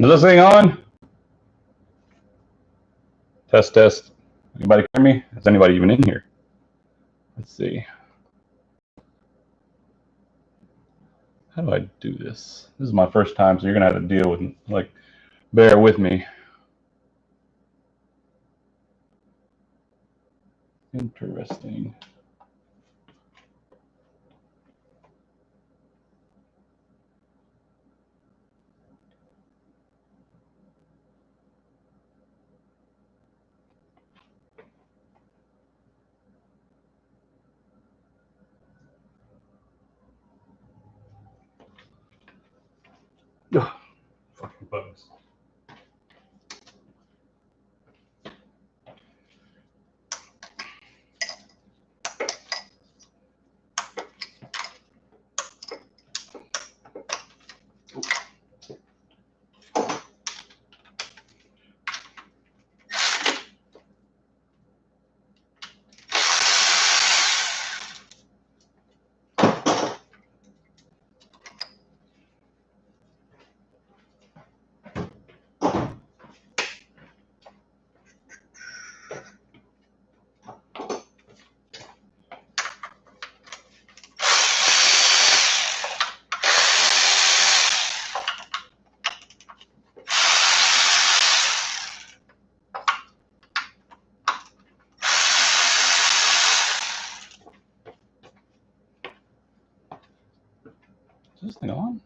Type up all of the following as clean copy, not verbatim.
Is this thing on? Test, test. Anybody hear me? Is anybody even in here? Let's see. How do I do this? This is my first time, so you're gonna have to deal with, like, bear with me. Interesting. Ugh, fucking bugs. Is this thing on?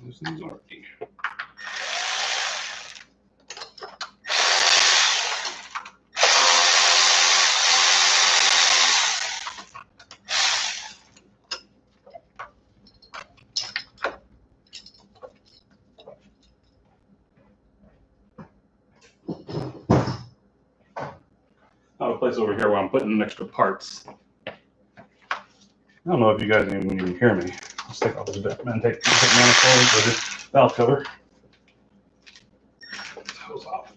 This thing's already. I have a place over here where I'm putting extra parts. I don't know if you guys even hear me. Let's take off this bit and take manifold or this valve cover. Hose off.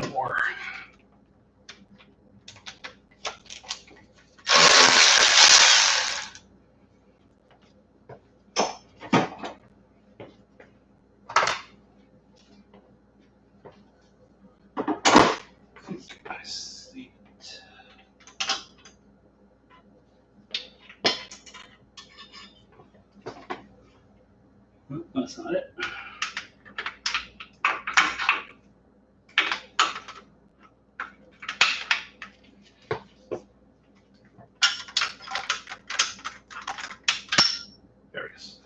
more. I see it. That's not it. There it is.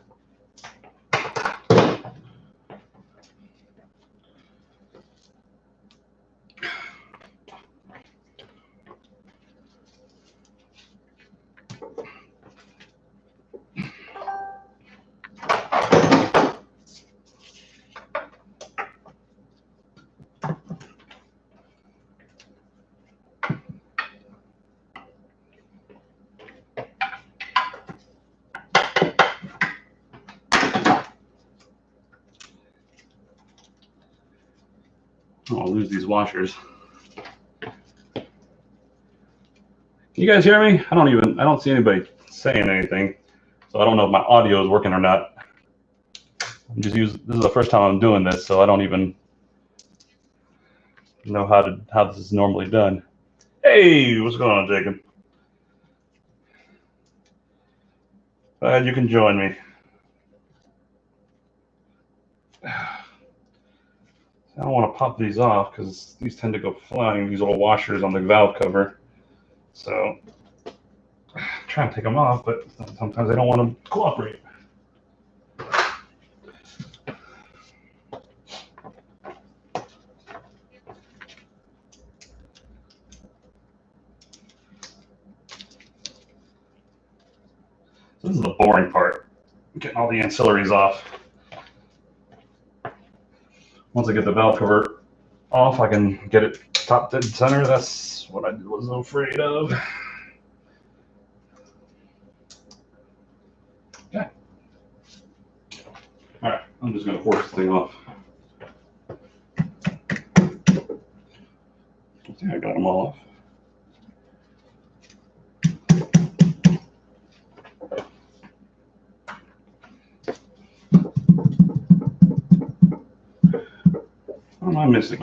I'll lose these washers. Can you guys hear me? I don't see anybody saying anything, so I don't know if my audio is working or not. This is the first time I'm doing this, so I don't even know how this is normally done. Hey, what's going on, Jacob? Glad you can join me. I don't want to pop these off because these tend to go flying, these little washers on the valve cover. So I'm trying to take them off, but sometimes I don't want to cooperate. So this is the boring part, getting all the ancillaries off. Once I get the valve cover off, I can get it top dead center. That's what I was afraid of. Okay. All right, I'm just going to force the thing off. I think I got them all off. What am I missing?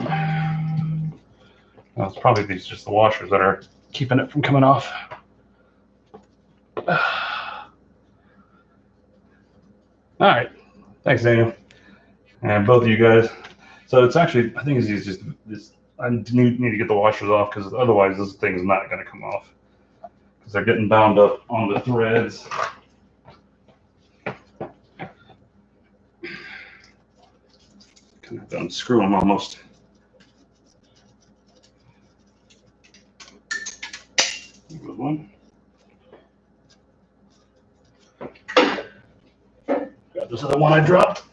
Well, it's probably just the washers that are keeping it from coming off. All right, thanks, Daniel, and both of you guys. So it's actually, I think it's just this. I need to get the washers off because otherwise this thing's not going to come off because they're getting bound up on the threads. Kind of unscrew them almost. Good one. Got this other one I dropped.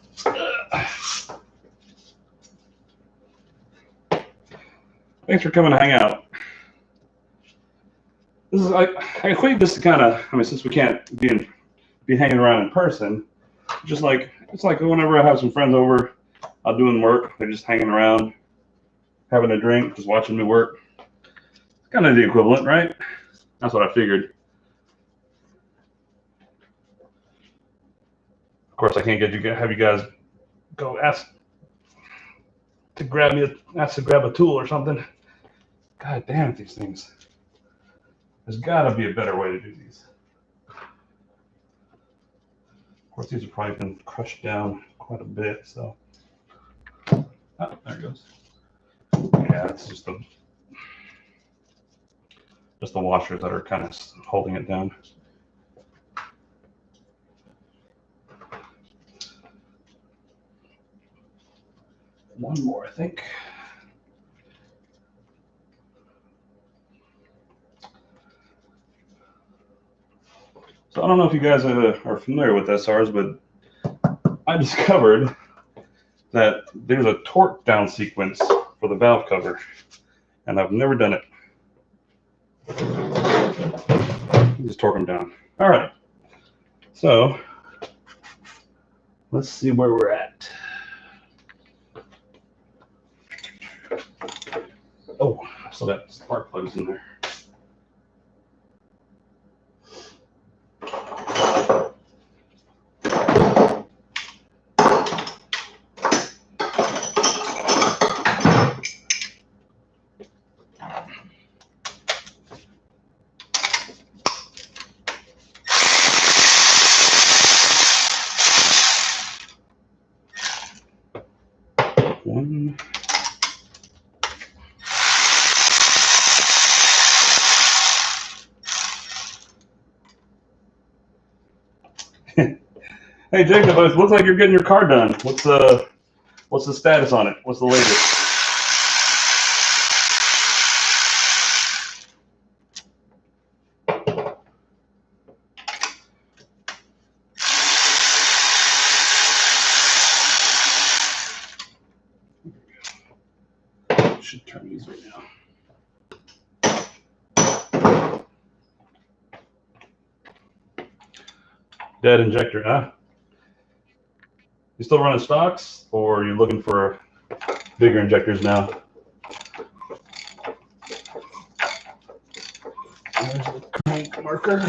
Thanks for coming to hang out. This is I equate this to kind of, I mean, since we can't be hanging around in person, just like it's like whenever I have some friends over, I'm doing work, they're just hanging around, having a drink, just watching me work. It's kind of the equivalent, right? That's what I figured. Of course, I can't have you guys go ask to grab a tool or something. God damn it, these things. There's got to be a better way to do these. Of course, these have probably been crushed down quite a bit, so. Oh, there it goes. Yeah, it's just the washers that are kind of holding it down. One more, I think. So I don't know if you guys are familiar with SRs, but I discovered that there's a torque down sequence for the valve cover, and I've never done it. Just torque them down. All right. So let's see where we're at. Still got spark plugs in there. One. Hey Jacob, it looks like you're getting your car done. What's the status on it? What's the latest? Should turn these right now. Dead injector, huh? You still running stocks, or are you looking for bigger injectors now? There's the crank marker.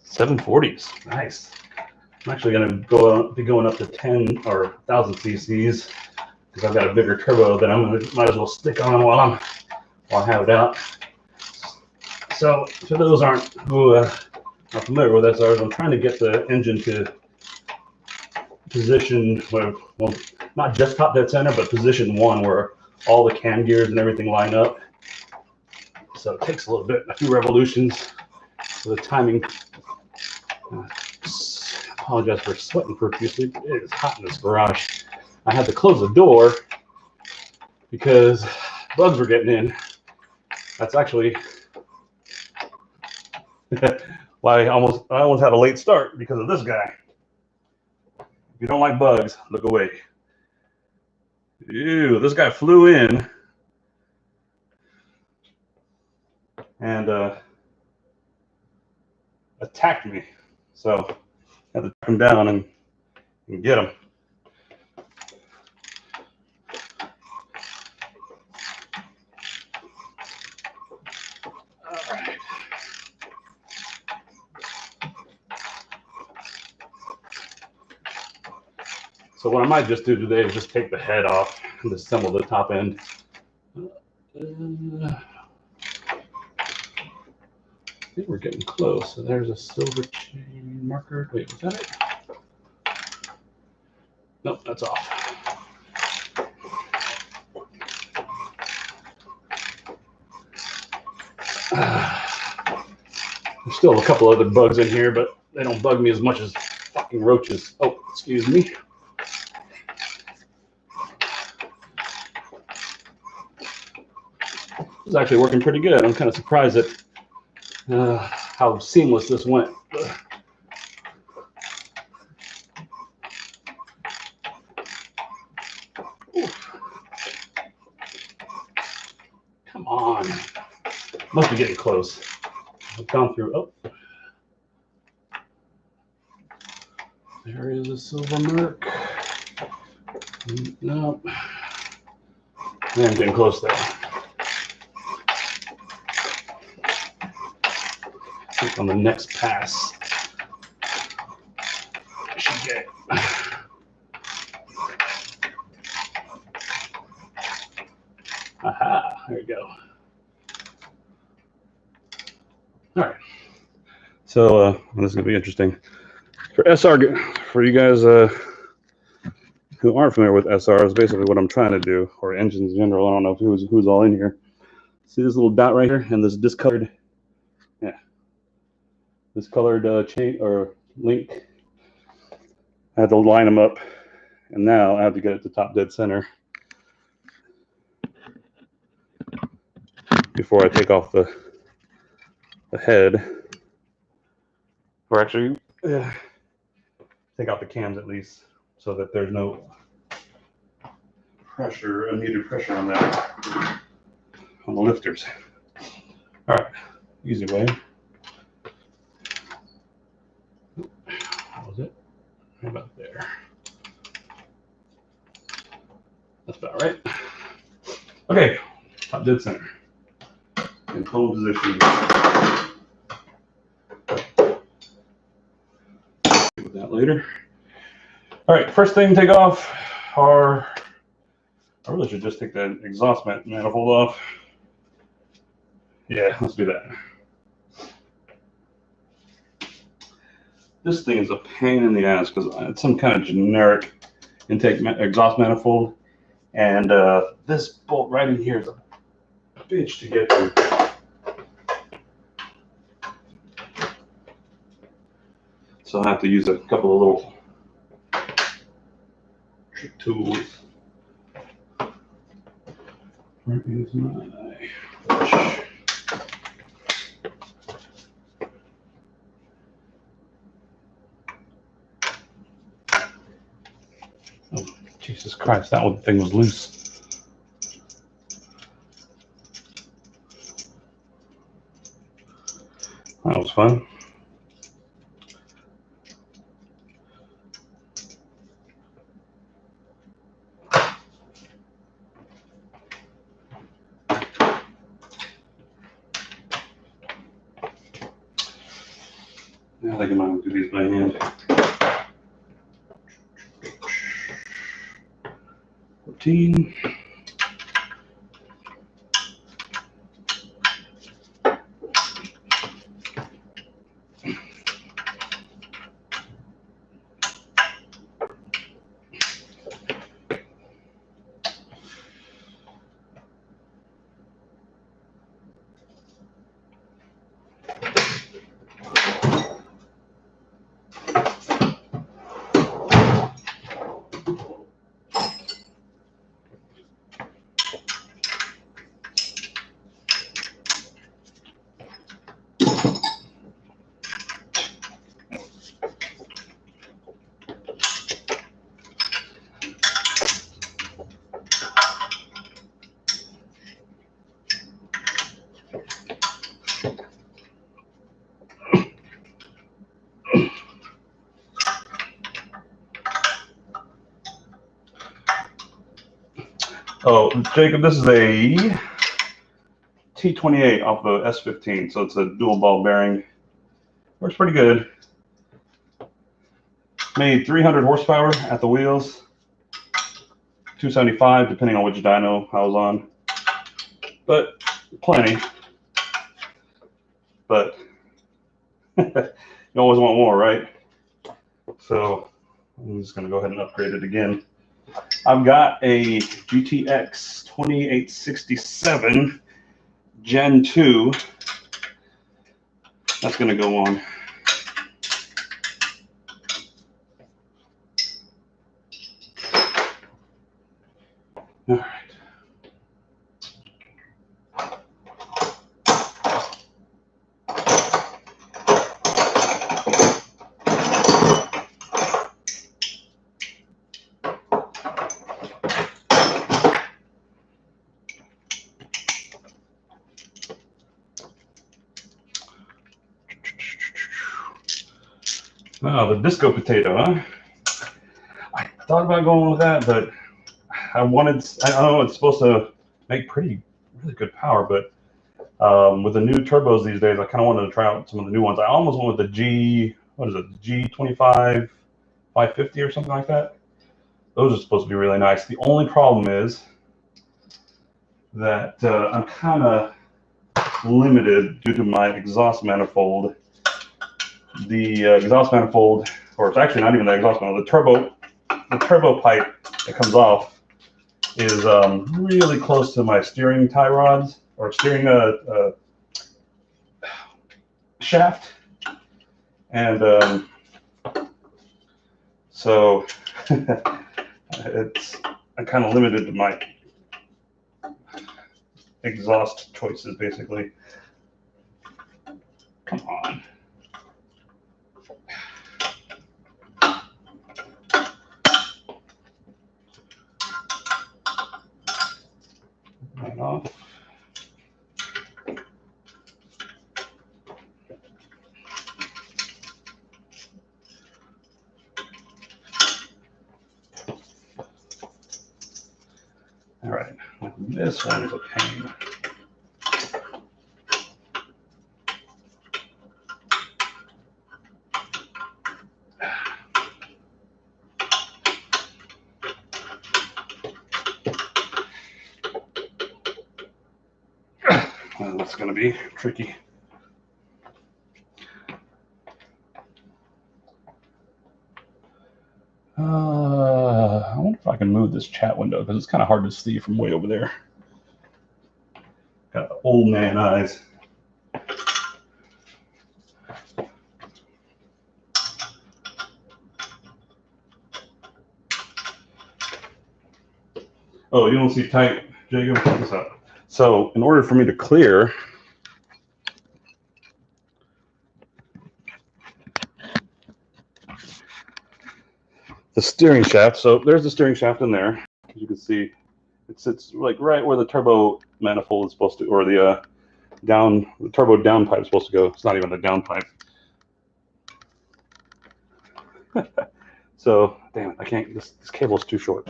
$740s, nice. I'm actually going to be going up to 10 or 1,000 cc's because I've got a bigger turbo that might as well stick on while I have it out. So for those who are familiar with SRs, I'm trying to get the engine to position where, well, not just top dead center, but position 1 where all the cam gears and everything line up. So it takes a little bit, a few revolutions for the timing. Apologize for sweating profusely. It is hot in this garage. I had to close the door because bugs were getting in. That's actually why I almost had a late start, because of this guy. If you don't like bugs, look away. Ew, this guy flew in and attacked me. So I had to track him down and get him. All right. So what I might just do today is just take the head off and assemble the top end. I think we're getting close. So there's a silver chain marker. Wait, was that it? Nope, that's off. There's still a couple other bugs in here, but they don't bug me as much as fucking roaches. Oh, excuse me. This is actually working pretty good. I'm kind of surprised at how seamless this went. Come on. Must be getting close. I've gone through. Oh. There is a silver mark. Nope. Yeah, I'm getting close there. I think on the next pass, I should get it. Aha, there we go. All right. So this is going to be interesting. For SR, for you guys who aren't familiar with SRs, basically what I'm trying to do, or engines in general, I don't know who's all in here. See this little dot right here and this discolored, this colored chain or link. I had to line them up, and now I have to get it to top dead center before I take off the head, or actually take out the cams at least, so that there's no pressure, unneeded pressure on the lifters. All right, easy way. dead center in home position. With that later. All right, first thing to take off are, I really should just take that exhaust manifold off. Yeah, let's do that. This thing is a pain in the ass because it's some kind of generic intake exhaust manifold, and this bolt right in here is a bitch to get to. So I have to use a couple of little trick tools. Where is my brush? Oh, Jesus Christ, that one thing was loose. That was fun. I think I might do these by hand. 14. Oh, Jacob, this is a T28 off the S15, so it's a dual ball bearing. Works pretty good. Made 300 horsepower at the wheels, 275 depending on which dyno I was on, but plenty. But you always want more, right? So I'm just going to go ahead and upgrade it again. I've got a GTX 2867 Gen 2. That's going to go on. All right. Oh, the disco potato, huh? I thought about going with that, but I know it's supposed to make really good power, but with the new turbos these days, I kind of wanted to try out some of the new ones. I almost went with the G25 550 or something like that. Those are supposed to be really nice. The only problem is that I'm kind of limited due to my exhaust manifold. The exhaust manifold, or it's actually not even the exhaust manifold, the turbo pipe that comes off is really close to my steering tie rods, or steering shaft, and so I'm kind of limited to my exhaust choices, basically. Come on. Right off. All right, this one is a pain. That's going to be tricky. I wonder if I can move this chat window because it's kind of hard to see from way over there. Got old man eyes. Oh, you don't see tight, Jacob? Check this out. So in order for me to clear, the steering shaft, so there's the steering shaft in there. As you can see, it sits like right where the turbo manifold is supposed to, or the turbo down pipe is supposed to go. It's not even the down pipe. So, damn it, I can't, this cable's too short.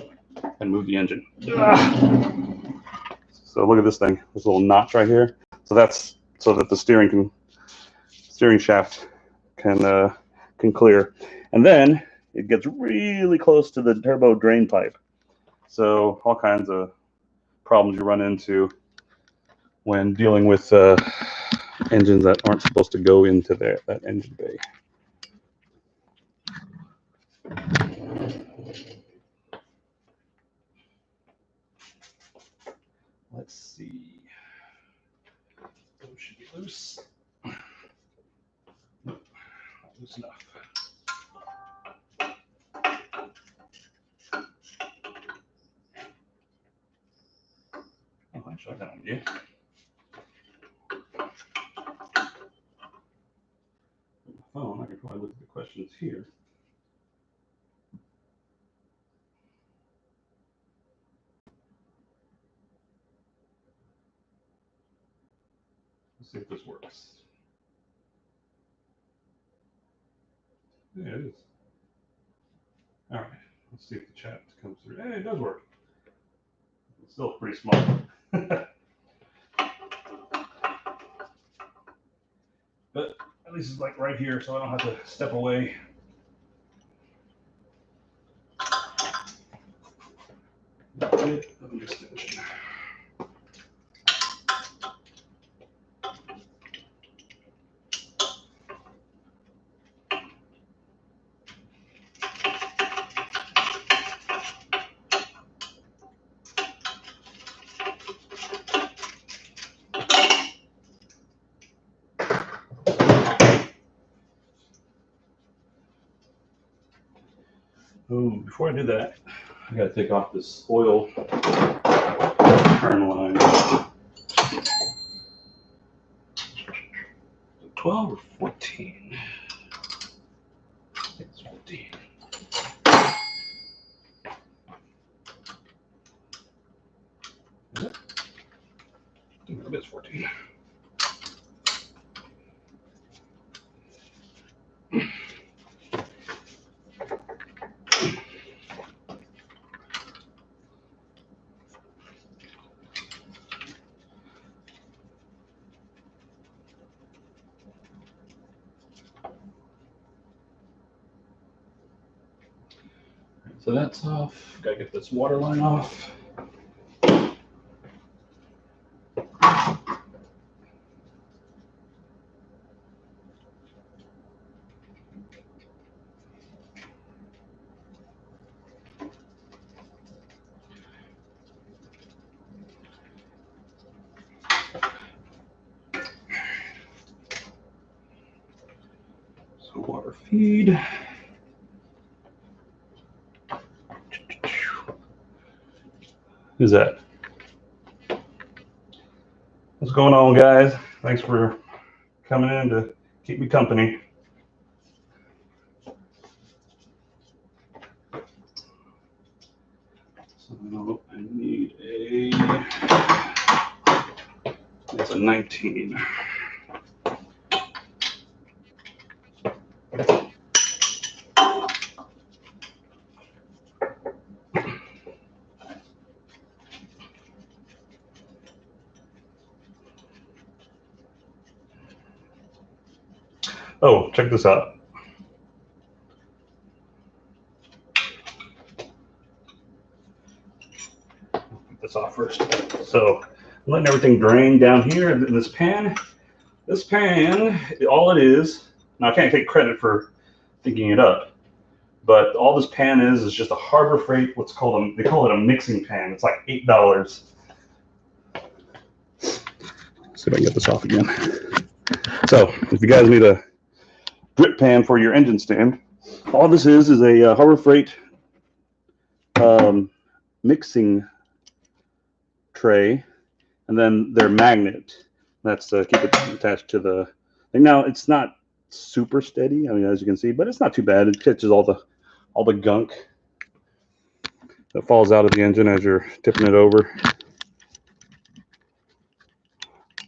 And move the engine. So look at this thing, this little notch right here. So that's so that the steering shaft can clear. And then it gets really close to the turbo drain pipe. So all kinds of problems you run into when dealing with engines that aren't supposed to go into that engine bay. Let's see. Those should be loose. Nope, not loose enough. Oh, actually, I got an idea. Oh, I can probably look at the questions here. Let's see if this works. Yeah, it is. All right, let's see if the chat comes through. Hey, it does work. It's still pretty small. But at least it's like right here, so I don't have to step away. Bit of an extension. Oh, before I do that, I gotta take off this oil turn line. 12 or 14? I think it's 14. Is it? I think it is 14. So that's off. Gotta get this water line off. So water feed. Who's that? What's going on, guys? Thanks for coming in to keep me company. So I need it's a 19. Oh, check this out. Put this off first. So letting everything drain down here in this pan. This pan, all it is, now I can't take credit for thinking it up, but all this pan is just a Harbor Freight, what's called they call it a mixing pan. It's like $8. See if I can get this off again. So if you guys need a drip pan for your engine stand, all this is a Harbor Freight mixing tray, and then their magnet. That's to keep it attached to the thing. Now it's not super steady, I mean, as you can see, but it's not too bad. It catches all the gunk that falls out of the engine as you're tipping it over.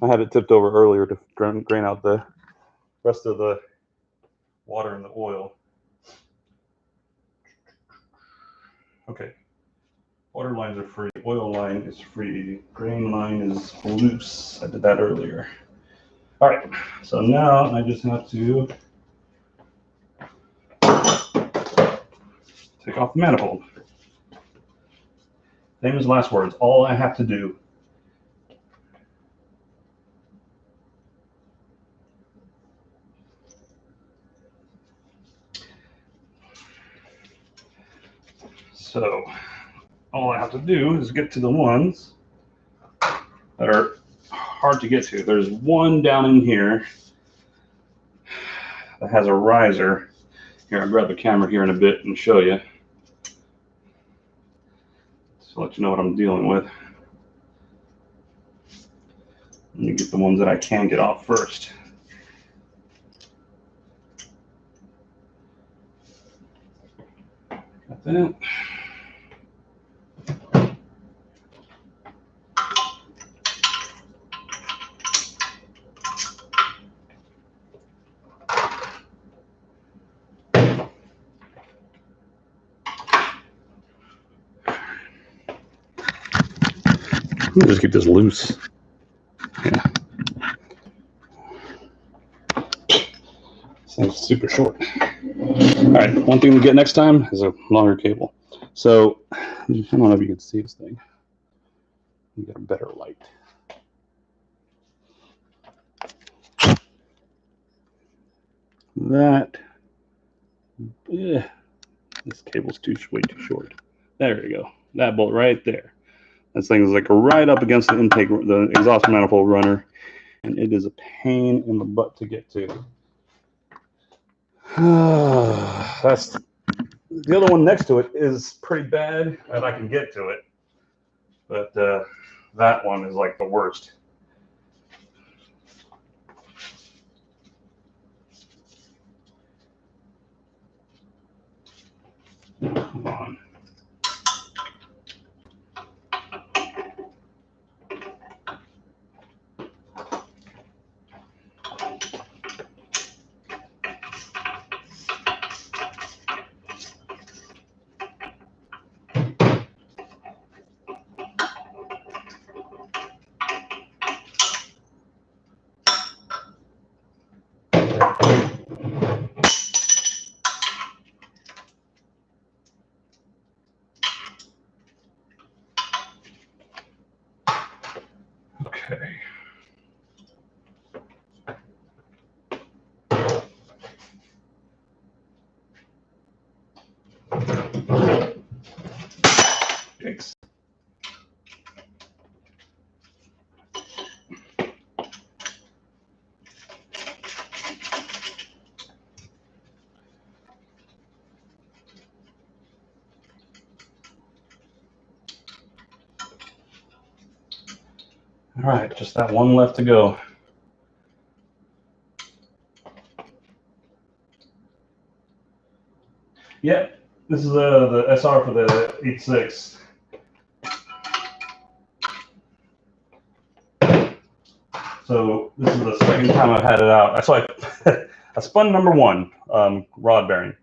I had it tipped over earlier to drain out the rest of the water and the oil. Okay, water lines are free, oil line is free, drain line is loose. I did that earlier. All right, so now I just have to take off the manifold. Famous last words, all I have to do. So all I have to do is get to the ones that are hard to get to. There's one down in here that has a riser. Here, I'll grab the camera here in a bit and show you. So let you know what I'm dealing with. Let me get the ones that I can get off first. Got that. Let me just keep this loose. Yeah. This thing's super short. All right, one thing we get next time is a longer cable. So I don't know if you can see this thing. You get a better light. That, yeah, this cable's way too short. There you go. That bolt right there. This thing is like right up against the intake, the exhaust manifold runner, and it is a pain in the butt to get to. That's the other one next to it is pretty bad, and I can get to it, but that one is like the worst. Come on. Okay. Thanks. All right, just that one left to go. Yeah, this is the SR for the 8.6. So this is the second time I've had it out. So I spun number one rod bearing.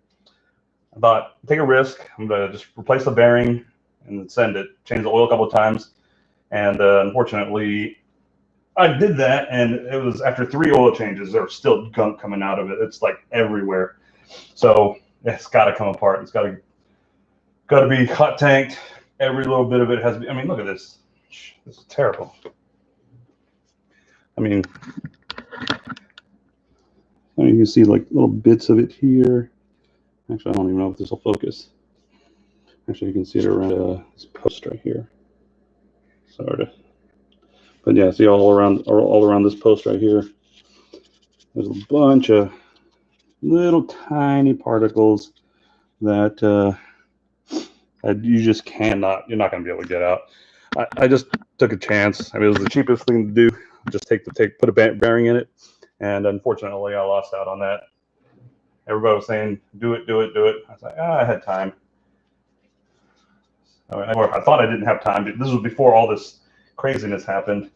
I thought, take a risk. I'm gonna just replace the bearing and send it. Change the oil a couple of times, and unfortunately, I did that, and it was after 3 oil changes, there was still gunk coming out of it. It's like everywhere. So it's got to come apart. It's got to be hot tanked. Every little bit of it has to be. I mean, look at this. This is terrible. I mean, you can see like little bits of it here. Actually, I don't even know if this will focus. Actually, you can see it around this post right here. Sorry. But yeah, see all around this post right here. There's a bunch of little tiny particles that you just you're not going to be able to get out. I just took a chance. I mean, it was the cheapest thing to do. Just put a bearing in it, and unfortunately, I lost out on that. Everybody was saying, "Do it, do it, do it." I was like, I had time. I thought I didn't have time. This was before all this craziness happened,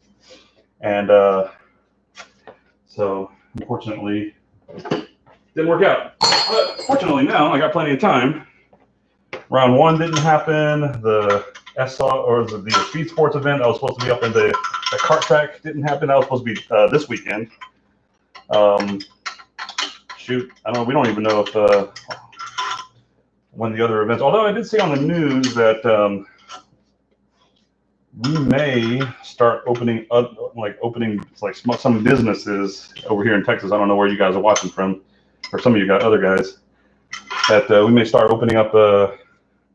and so unfortunately, didn't work out. But fortunately, now I got plenty of time. Round 1 didn't happen. The SR or the Speed Sports event I was supposed to be up in the kart track didn't happen. That was supposed to be this weekend. Shoot, I don't know. We don't even know if when the other events. Although I did see on the news that we may start opening up, some businesses over here in Texas. I don't know where you guys are watching from, or some of you got other guys. That we may start opening up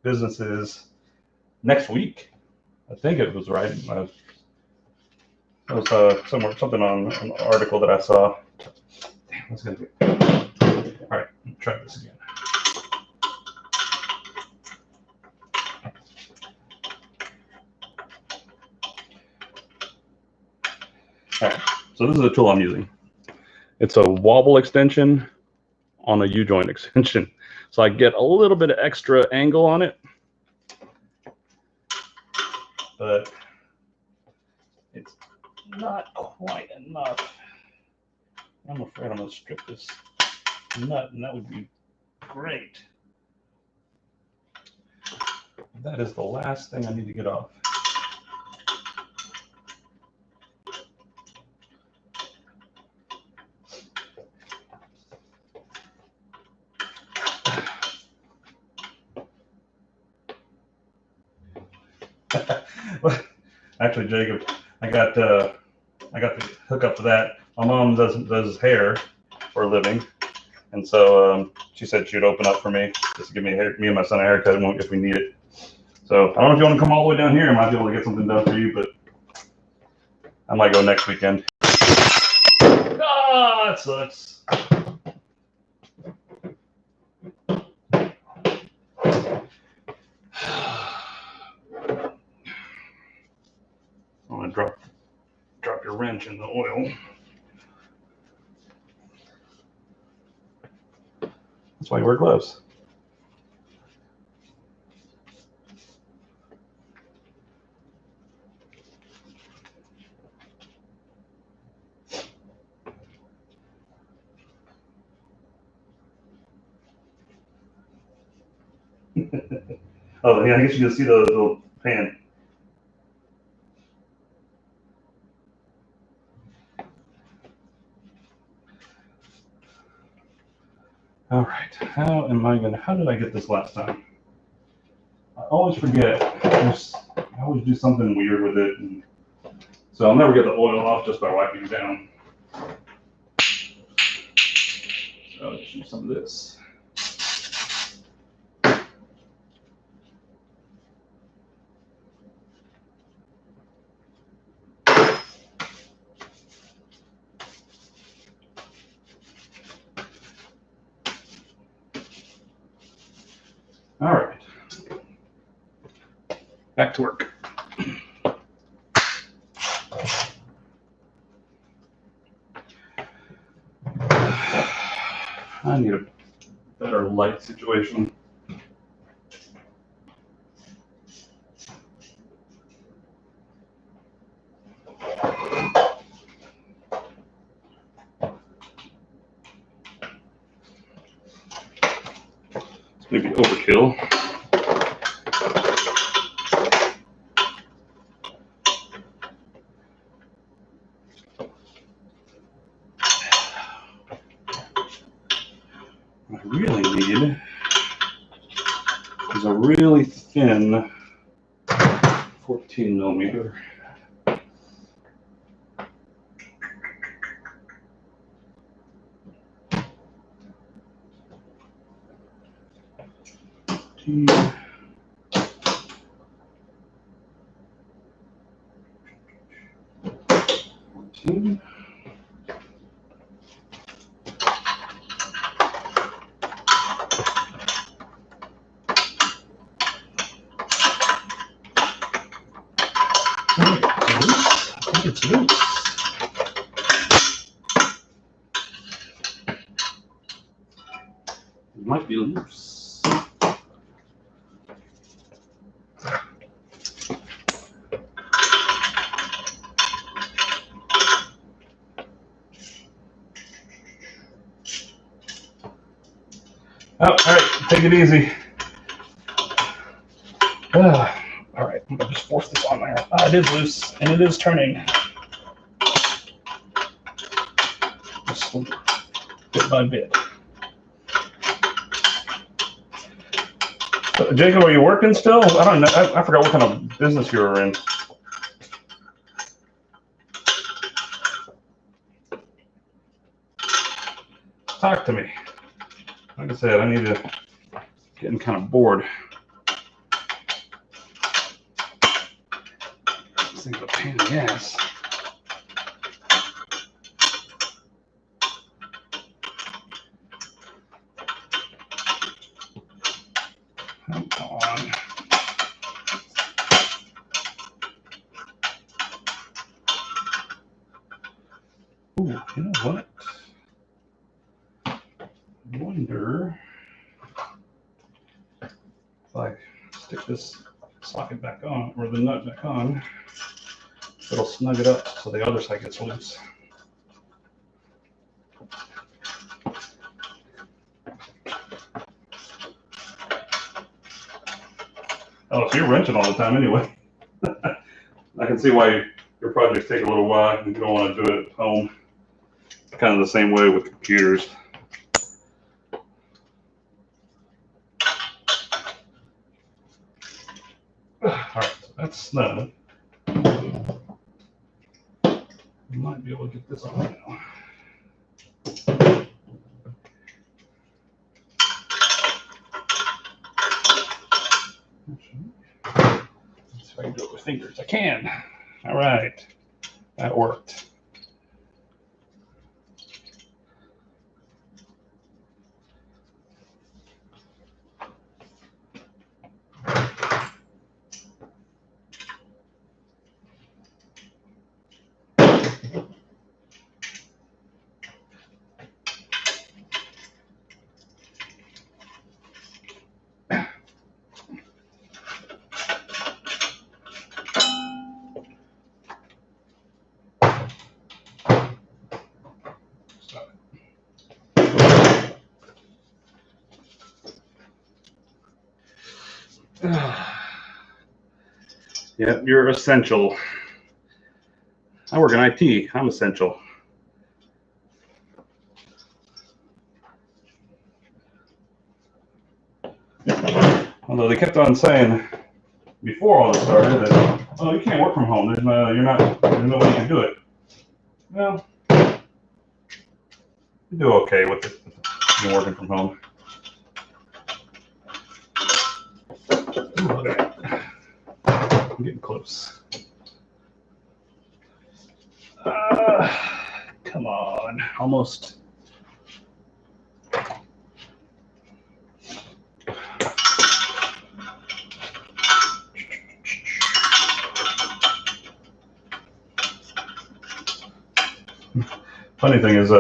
businesses next week. I think it was right. It was something on an article that I saw. Damn, what's gonna be? All right, let's try this again. All right, so this is the tool I'm using. It's a wobble extension on a U-joint extension. So I get a little bit of extra angle on it, but it's not quite enough. I'm afraid I'm gonna strip this nut, and that would be great. That is the last thing I need to get off. Actually, Jacob, I got the hookup for that. My mom does hair for a living, and so she said she'd open up for me just to give me and my son a haircut if we need it. So I don't know if you want to come all the way down here. I might be able to get something done for you, but I might go next weekend. Ah, that sucks. I'm gonna drop your wrench in the oil. That's why you wear gloves. Oh yeah, I guess you can see the little pan. All right, how did I get this last time? I always forget. I always do something weird with it, and so I'll never get the oil off just by wiping it down. So I'll just use some of this. All right, back to work. I need a better light situation. It's maybe overkill. What I really need is a really thin 14 millimeter. 14. I think it's loose. It might be loose. Oh, all right, take it easy. All right, I'm gonna just force this on there. It is loose, and it is turning. Just bit by bit. Jacob, are you working still? I don't know. I forgot what kind of business you were in. Talk to me. Like I said, I need to getting kind of bored. This thing's a pain in the ass. Come on. Ooh, you know what? I wonder if I stick this socket back on, or the nut back on, it'll snug it up so the other side gets loose. Oh, so you're wrenching all the time anyway. I can see why your projects take a little while and you don't want to do it at home. Kind of the same way with computers. All right, so that's snug. You might be able to get this on now. Let's see if I can do it with fingers. I can. All right, that worked. Yep, you're essential. I work in IT. I'm essential. Although they kept on saying before all this started that, oh, you can't work from home. There's no way you can do it. Well, you do okay with it. You're working from home. Ooh, look at that. I'm getting close. Come on, almost. Funny thing is,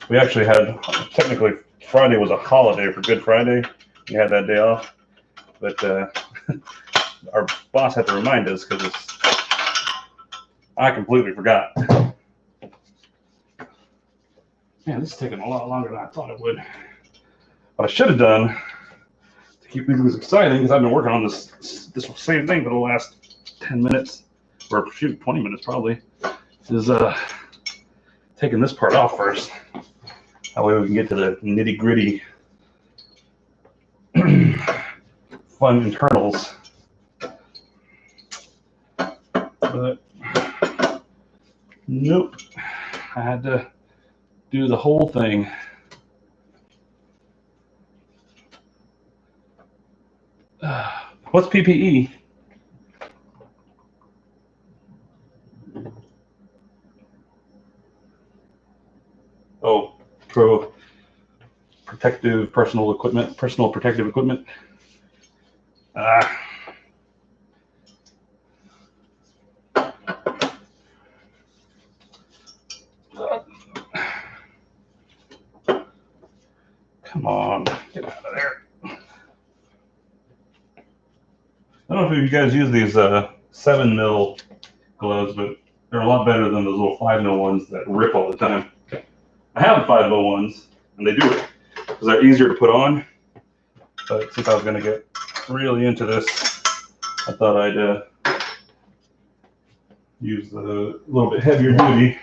we actually had, technically Friday was a holiday for Good Friday. We had that day off, but our boss had to remind us because I completely forgot. Man, this is taking a lot longer than I thought it would. What I should have done to keep things exciting, because I've been working on this same thing for the last 10 minutes, or shoot, 20 minutes probably, is taking this part off first. That way we can get to the nitty gritty fun internals. But nope, I had to do the whole thing. What's PPE? Oh, protective personal equipment, personal protective equipment. Come on, get out of there. I don't know if you guys use these 7mm gloves, but they're a lot better than those little 5mm ones that rip all the time. I have the 5mm ones, and they do it because they're easier to put on. But since I was going to get really into this, I thought I'd use the little bit heavier duty,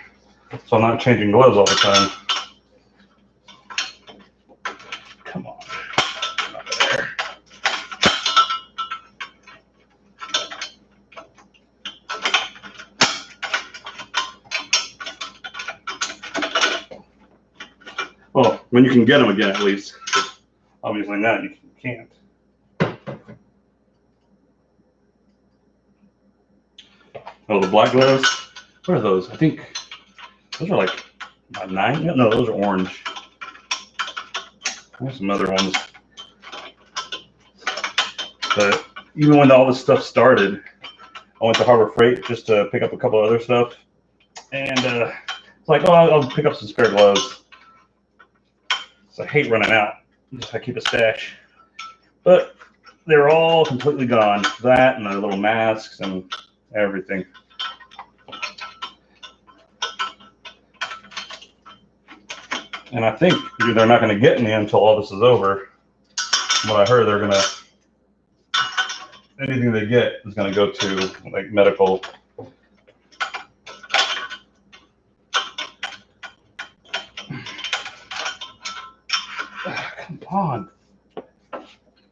so I'm not changing gloves all the time. Come on, up there. Well, when you can get them again, at least. Obviously not, you can't. Oh, the black gloves? What are those? I think those are like 9? No, those are orange. There's some other ones. But even when all this stuff started, I went to Harbor Freight just to pick up a couple other stuff. And it's like, oh, I'll pick up some spare gloves. So I hate running out. I keep a stash. But they're all completely gone. That and the little masks and everything. And I think they're not going to get me until all this is over. From what I heard, they're going to, anything they get is going to go to like medical. Come on.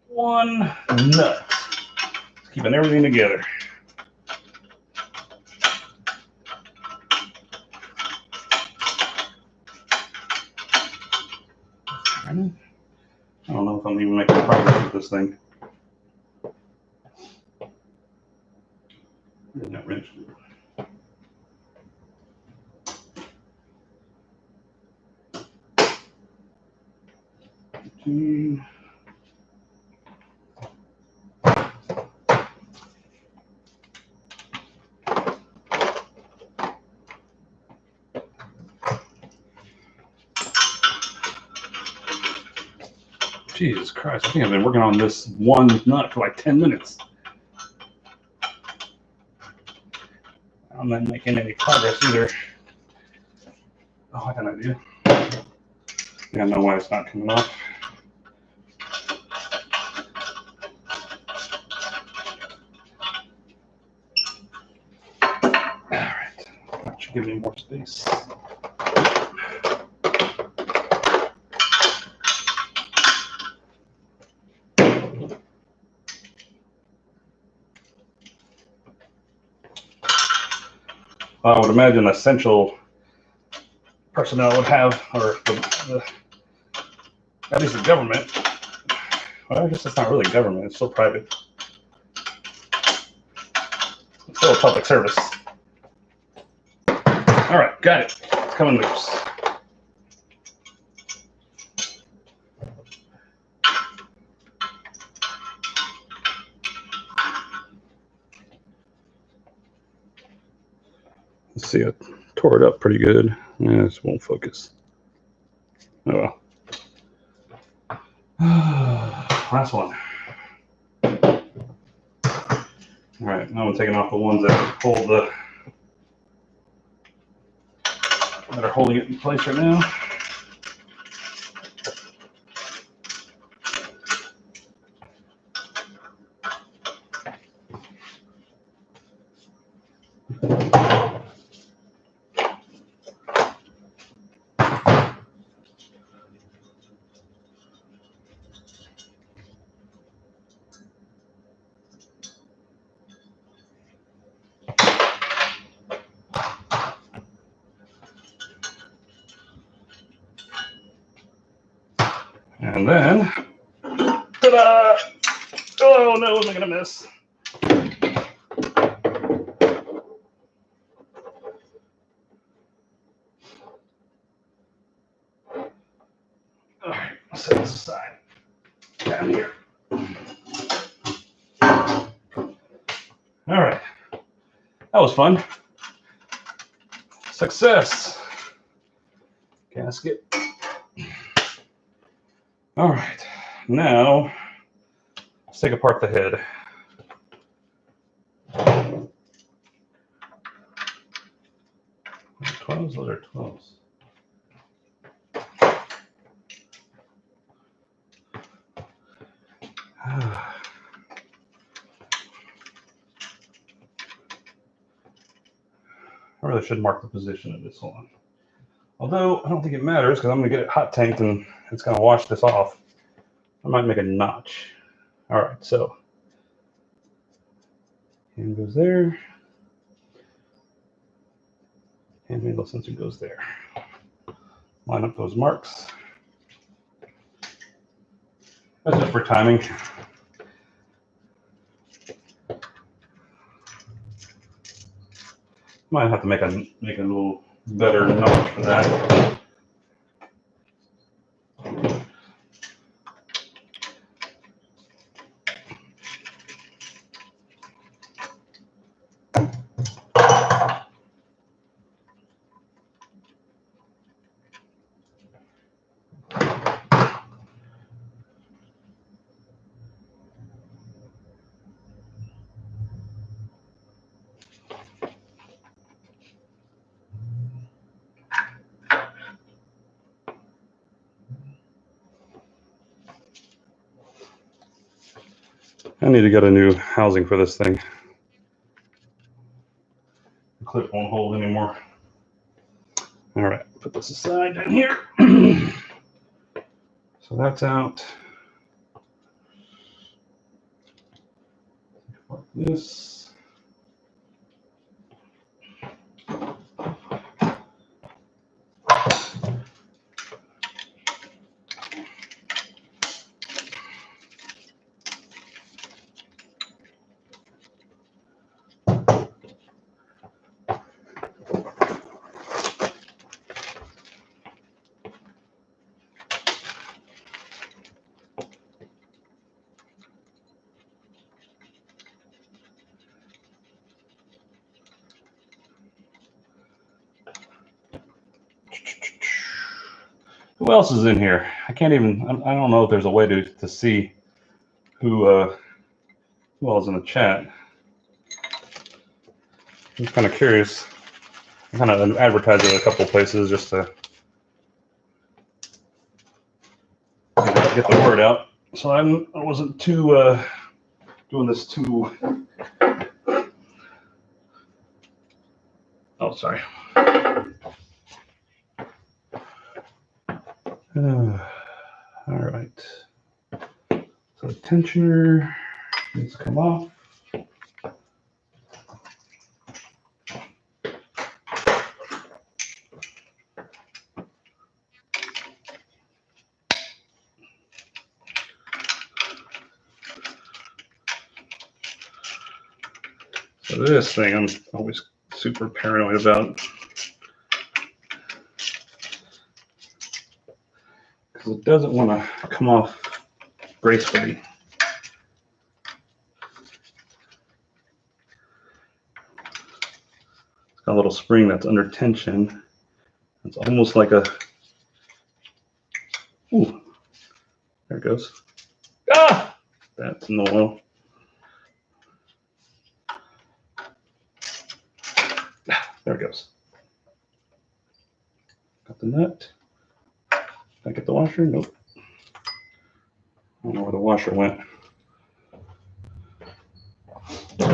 One nut. It's keeping everything together. I don't know if I'm even making progress with this thing. Where's that wrench? Jesus Christ, I think I've been working on this one nut for like 10 minutes. I'm not making any progress either. Oh, I got an idea. I think I know why it's not coming off. All right, that should give me more space. I would imagine essential personnel would have, or at least the government. Well, I guess it's not really government, it's still private. It's still a public service. All right, got it. It's coming loose. Let's see, I tore it up pretty good. Yeah, this won't focus. Oh well. Last one. All right, now I'm taking off the ones that hold that are holding it in place right now. And then, ta-da! Oh no, am I gonna miss? All right, I'll set this aside. Down here. All right, that was fun. Success. Gasket. All right, now let's take apart the head. 12s, those are 12s. I really should mark the position of this one. Although I don't think it matters because I'm going to get it hot tanked and it's going to wash this off. I might make a notch. All right, so hand goes there. Hand handle sensor goes there. Line up those marks. That's just for timing. Might have to make a little better notch for that. I need to get a new housing for this thing. The clip won't hold anymore. All right, put this aside down here. So that's out. Like this. Who else is in here? I can't even, I don't know if there's a way to see who else is in the chat. I'm kind of curious. I kind of advertised it a couple places just to get the word out. So I wasn't too doing this too. Oh, sorry. All right. So the tensioner needs to come off. So this thing I'm always super paranoid about. Because it doesn't want to come off gracefully. It's got a little spring that's under tension. It's almost like a, ooh, there it goes. Ah, that's in the oil. There it goes. Got the nut. Did I get the washer? Nope. I don't know where the washer went. All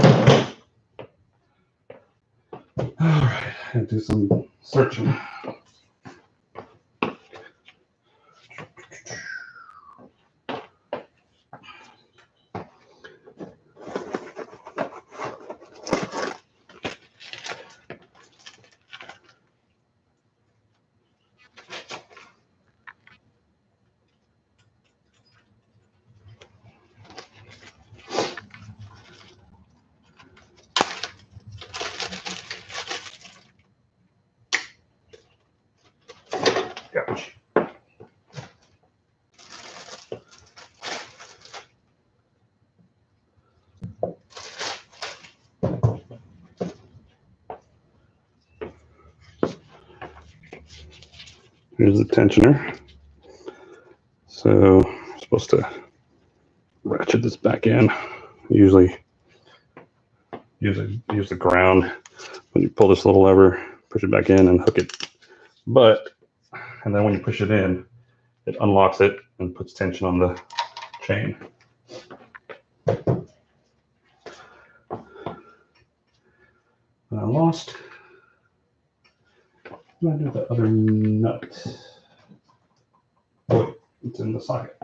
right, I'll do some searching. Ouch. Here's the tensioner. So I'm supposed to ratchet this back in. Usually use the ground when you pull this little lever, push it back in and hook it. And then when you push it in, it unlocks it and puts tension on the chain. And I lost. What do I do with the other nut? Oh, it's in the socket.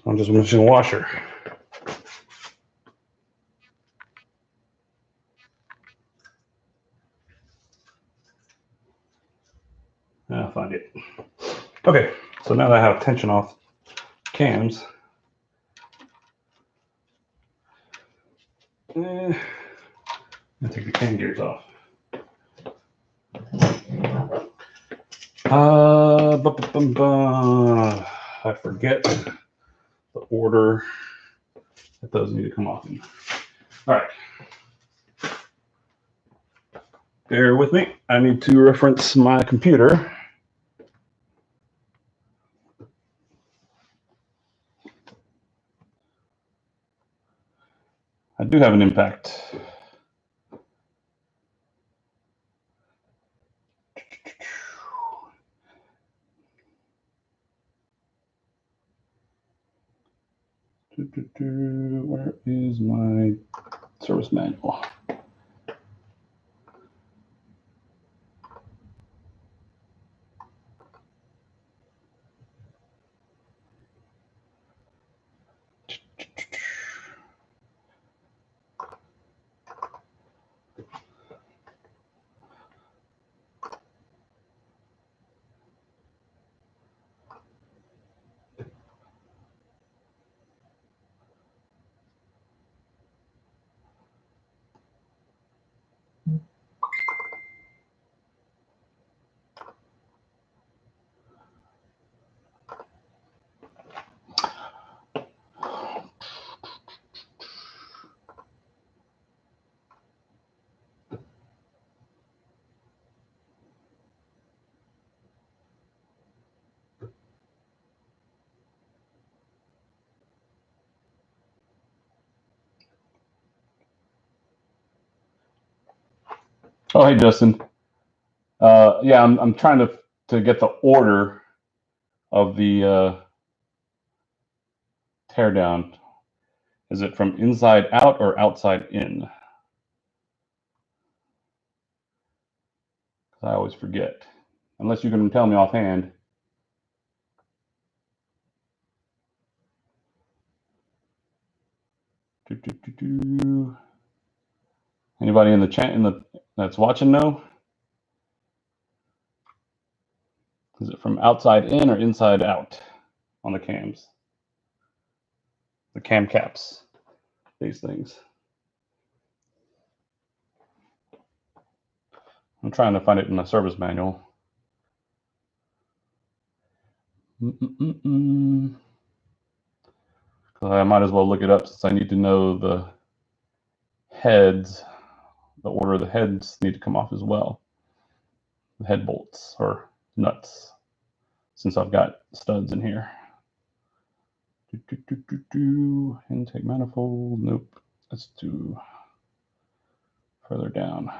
I'm just missing a washer. I'll find it. Okay, so now that I have tension off cams, I'll take the cam gears off. I forget the order that those need to come off in. All right. Bear with me. I need to reference my computer. I do have an impact. Where is my service manual? Oh, hey, Justin. Yeah, I'm trying to get the order of the tear down. Is it from inside out or outside in? I always forget, unless you can tell me offhand. Anybody in the chat that's watching know? Is it from outside in or inside out on the cams? The cam caps, these things. I'm trying to find it in the service manual. I might as well look it up since I need to know the heads. The order of the heads need to come off as well. The head bolts or nuts, since I've got studs in here. Intake manifold, nope. Let's do further down.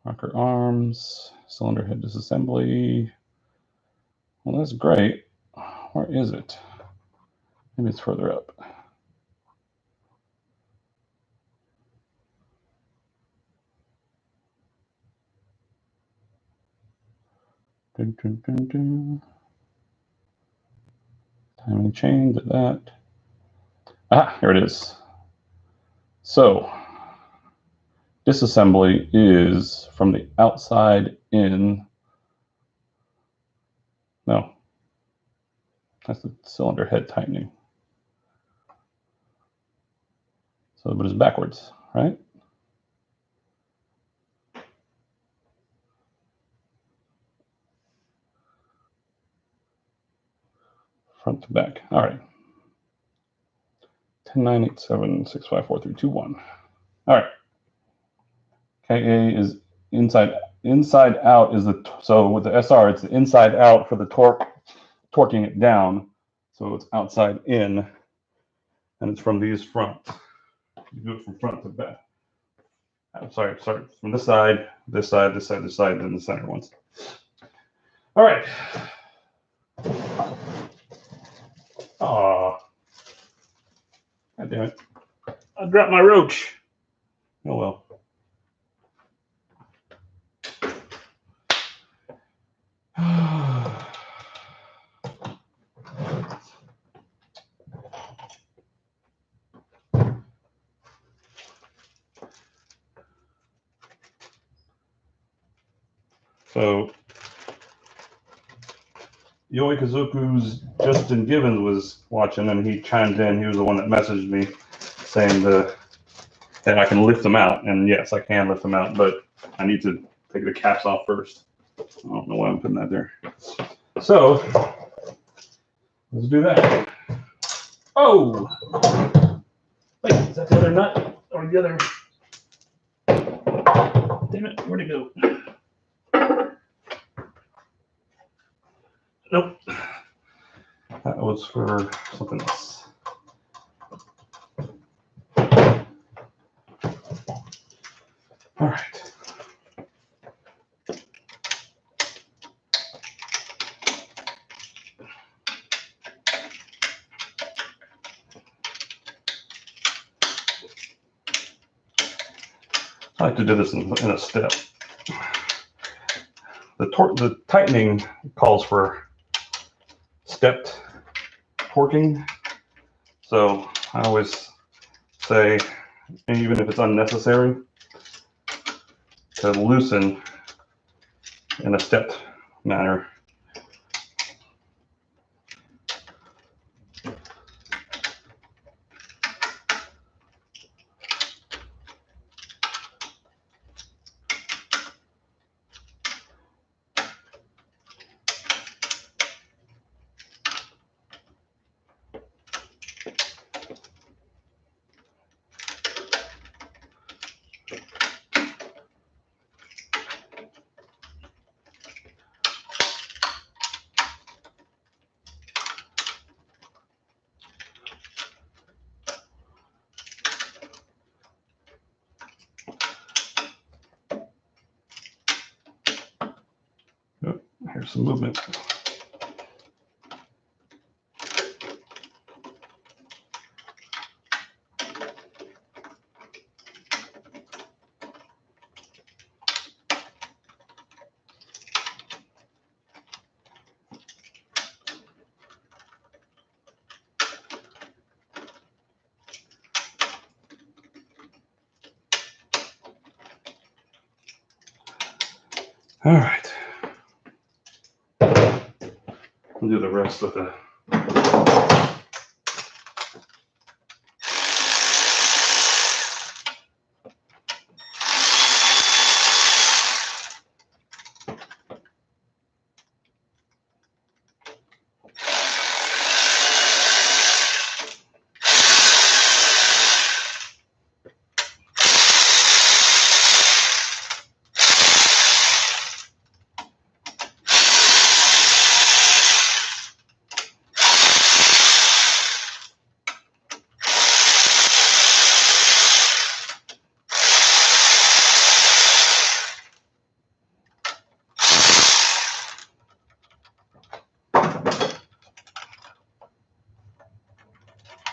Rocker arms, cylinder head disassembly. Well, that's great. Where is it? Maybe it's further up. Timing chain to that. Ah, here it is. So, disassembly is from the outside in. No, that's the cylinder head tightening. So, but it's backwards, right? front to back. All right. 10, 9, 8, 7, 6, 5, 4, 3, 2, 1. All right. KA is inside out is the, so with the SR, it's the inside out for the torquing it down. So it's outside in, and it's from these fronts. You do it from front to back. I'm sorry, from this side, this side, this side, this side, then the center ones. All right. Aw. God damn it. I dropped my roach. Oh well. So Yoi Kazuku's Justin Givens was watching, and he chimed in. He was the one that messaged me saying that I can lift them out. And yes, I can lift them out, but I need to take the caps off first. I don't know why I'm putting that there. So let's do that. Oh! Wait, is that the other nut or the other? Damn it, where'd it go? Nope. That was for something else. All right. I like to do this in a step. The tightening calls for stepped torquing. So I always say, even if it's unnecessary, to loosen in a stepped manner. Oh, here's some movement. All right. We'll do the rest with the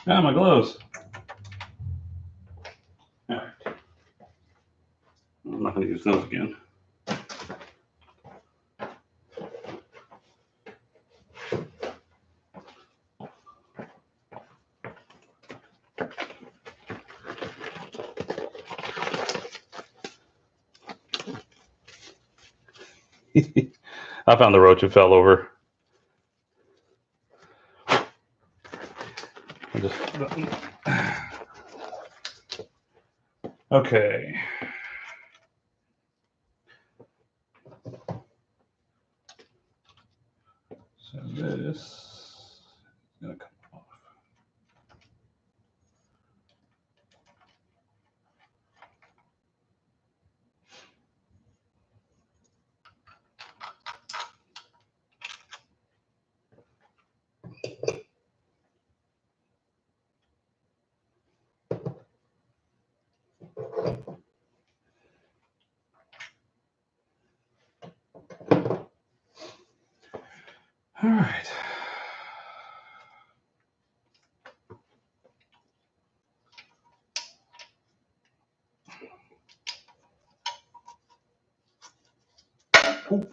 my gloves. All right. I'm not going to use those again. I found the roach. It fell over. Okay. So this All right. Ooh.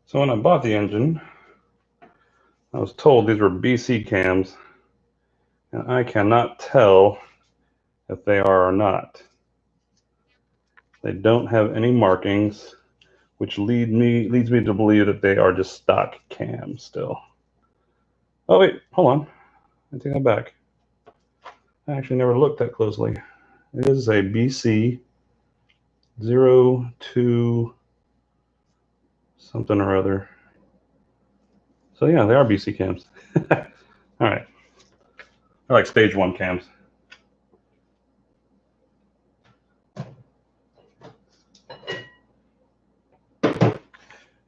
So when I bought the engine, I was told these were BC cams, and I cannot tell if they are or not. They don't have any markings, which leads me to believe that they are just stock cams still. Oh wait, hold on. I take that back. I actually never looked that closely. It is a BC 02 something or other. So yeah, they are BC cams. All right. They're like stage 1 cams.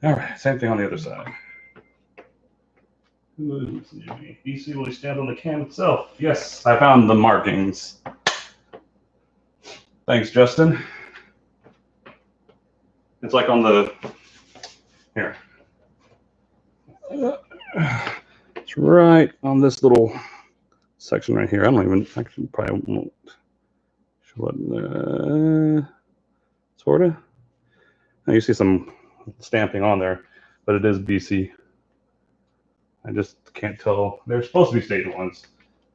All right, same thing on the other side. BC, will he stand on the cam itself? Yes, I found the markings. Thanks, Justin. It's like on the, here. It's right on this little section right here. I don't even, actually probably won't show what, sort of. Now you see some stamping on there, but it is BC. I just can't tell. They're supposed to be stage 1s.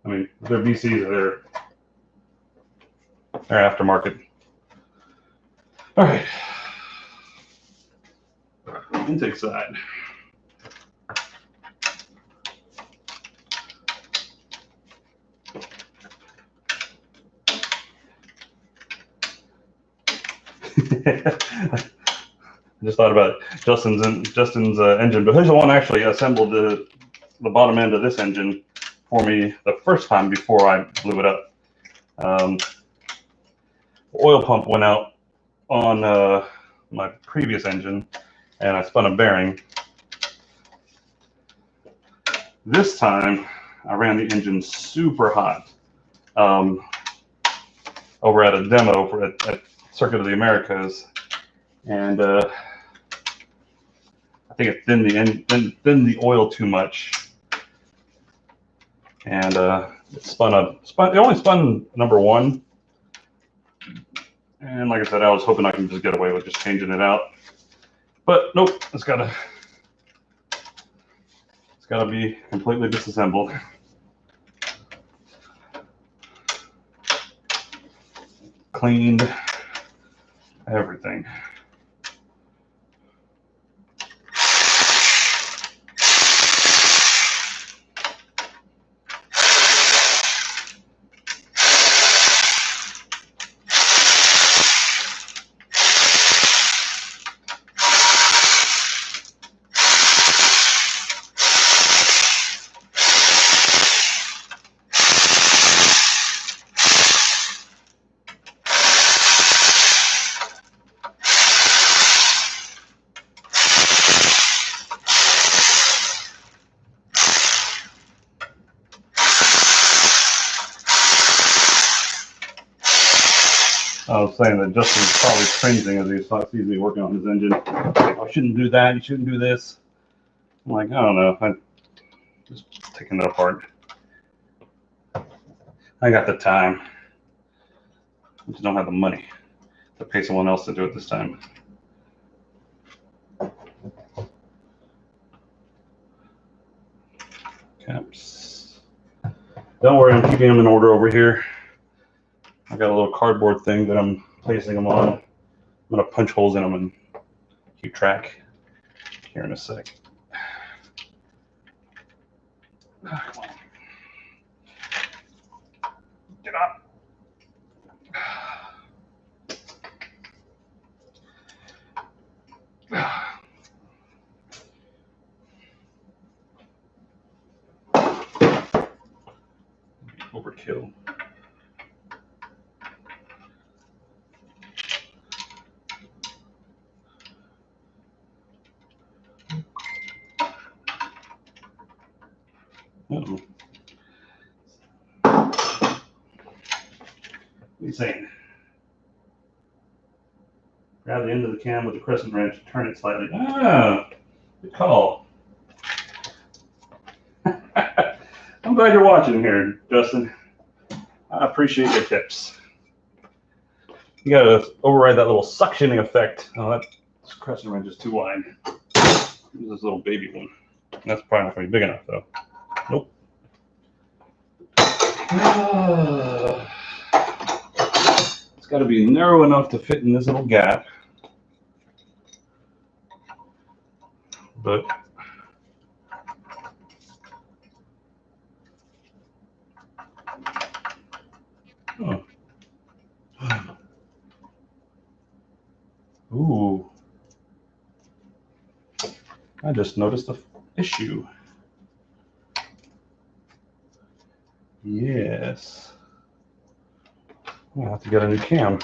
I mean, if they're BCs, they're aftermarket. All right. Intake side. I just thought about Justin's engine, but he's the one actually assembled the bottom end of this engine for me the first time before I blew it up. The oil pump went out on my previous engine, and I spun a bearing. This time, I ran the engine super hot over at a demo at Circuit of the Americas, and I think it thinned the oil too much, and it only spun number 1. And like I said, I was hoping I can just get away with just changing it out, but nope, it's gotta be completely disassembled. Cleaned, everything. I was saying that Justin's probably cringing as he sees me working on his engine. Like, I shouldn't do that. You shouldn't do this. I'm like, I don't know. I'm just taking it apart. I got the time. I just don't have the money to pay someone else to do it this time. Caps. Don't worry, I'm keeping them in order over here. I got a little cardboard thing that I'm placing them on. I'm gonna punch holes in them and keep track here in a sec. Come on. Get up. Overkill. Uh-oh. What are you saying? Grab the end of the cam with the crescent wrench, turn it slightly. Ah, good call. I'm glad you're watching here, Justin. I appreciate your tips. You gotta override that little suctioning effect. Oh, that crescent wrench is too wide. Use this little baby one. That's probably not gonna be big enough though. Nope. It's gotta be narrow enough to fit in this little gap. But oh. Ooh. I just noticed an issue. Yes. I'll have to get a new cam.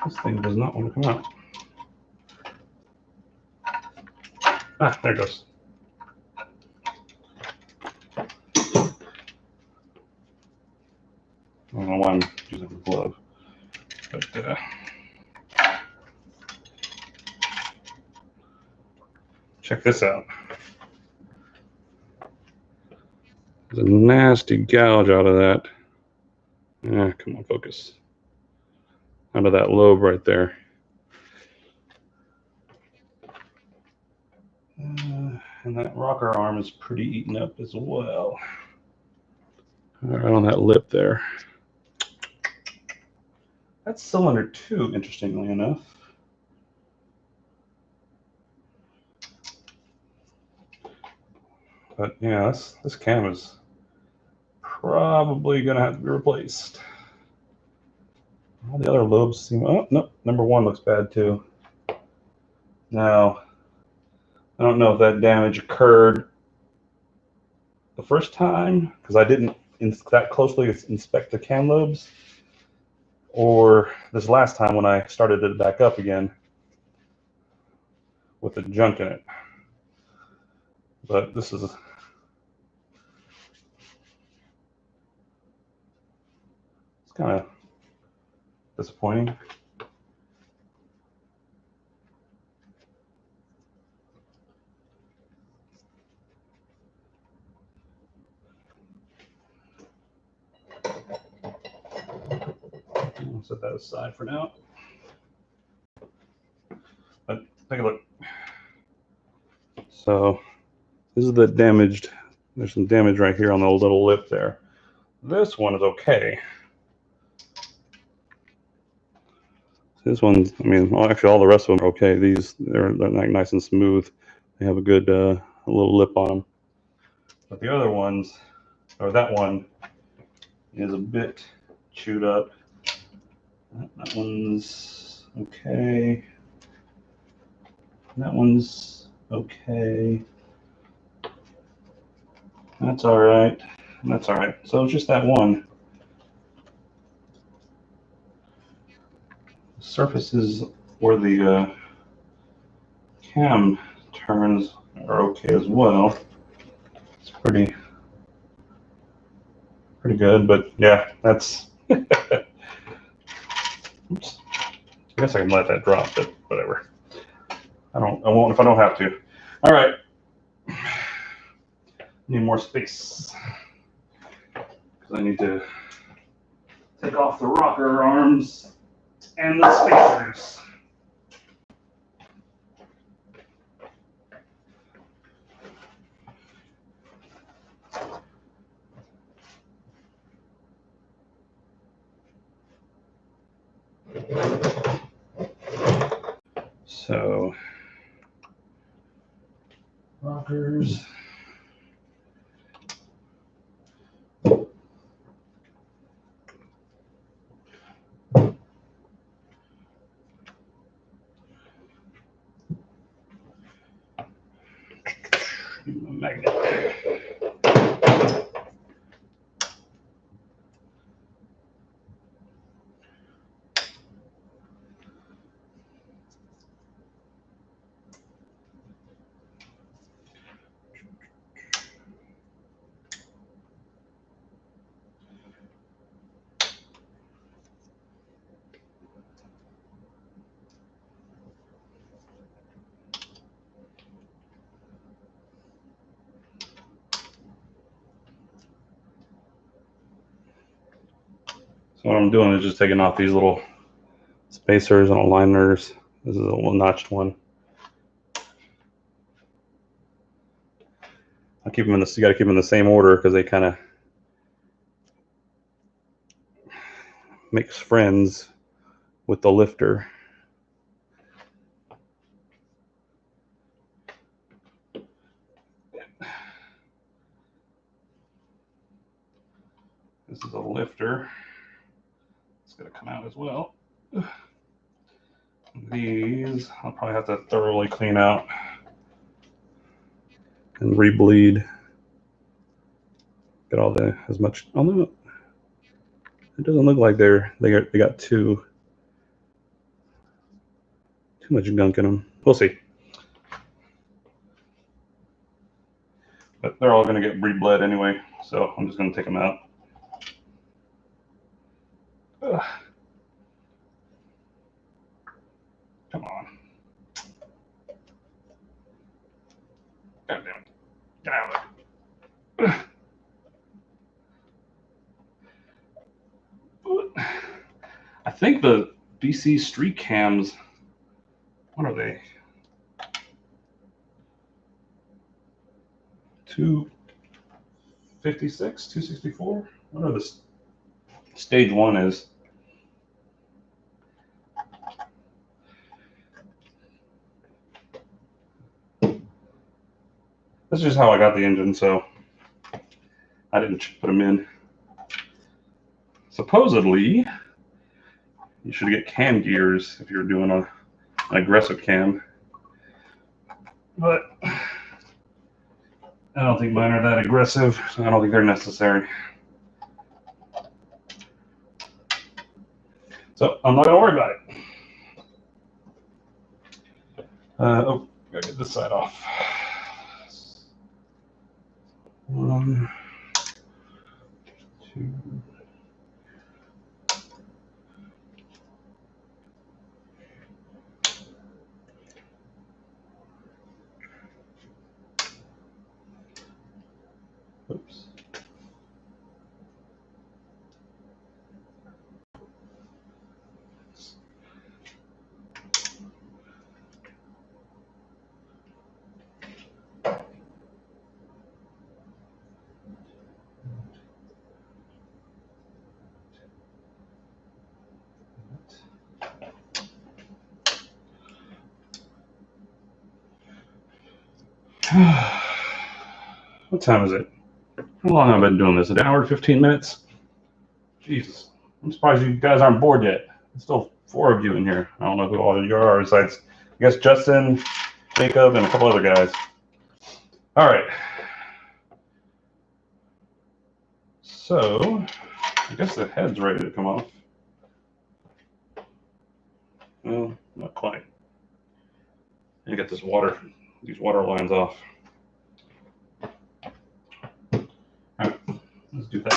This thing does not want to come out. Ah, there it goes. I don't know why I'm using a glove, but check this out. There's a nasty gouge out of that. Yeah, come on, focus. Out of that lobe right there. And that rocker arm is pretty eaten up as well. Right on that lip there. That's cylinder 2, interestingly enough. But yeah, this cam is probably gonna have to be replaced. All the other lobes seem, oh no, number 1 looks bad too. Now, I don't know if that damage occurred the first time because I didn't that closely inspect the cam lobes, or this last time when I started it back up again with the junk in it. But this is it's kind of disappointing. I'll set that aside for now. But take a look. So this is the damaged. There's some damage right here on the little lip there. This one is okay. This one's, I mean, well, actually all the rest of them are okay. These, they're like nice and smooth. They have a good little lip on them. But the other ones, or that one, is a bit chewed up. That one's okay. That one's okay. That's all right. That's all right. So it's just that one. The surfaces where the cam turns are okay as well. It's pretty good, but yeah, that's. Oops. I guess I can let that drop, but whatever. I won't if I don't have to. All right. Need more space because I need to take off the rocker arms and the spacers. So, rockers. Magnet. So what I'm doing is just taking off these little spacers and aligners. This is a little notched one. I keep them in this. You got to keep them in the same order because they kind of makes friends with the lifter. This is a lifter. It's going to come out as well. These I'll probably have to thoroughly clean out and re-bleed. Get all the as much. Oh no, it doesn't look like they got too much gunk in them. We'll see. But they're all going to get re-bled anyway, so I'm just going to take them out. Ugh. Come on. God damn it. Get out of there. I think the BC street cams, what are they? 256, 264? What are the stage 1 is? This is just how I got the engine, so I didn't put them in. Supposedly, you should get cam gears if you're doing an aggressive cam. But I don't think mine are that aggressive, so I don't think they're necessary. So I'm not going to worry about it. Oh, gotta get this side off. 1, 2. Oops. What time is it? How long have I been doing this? An hour, 15 minutes? Jesus. I'm surprised you guys aren't bored yet. There's still 4 of you in here. I don't know who all of you are, besides, I guess, Justin, Jacob, and a couple other guys. All right. So, I guess the head's ready to come off. Well, not quite. I get these water lines off. All right, let's do that.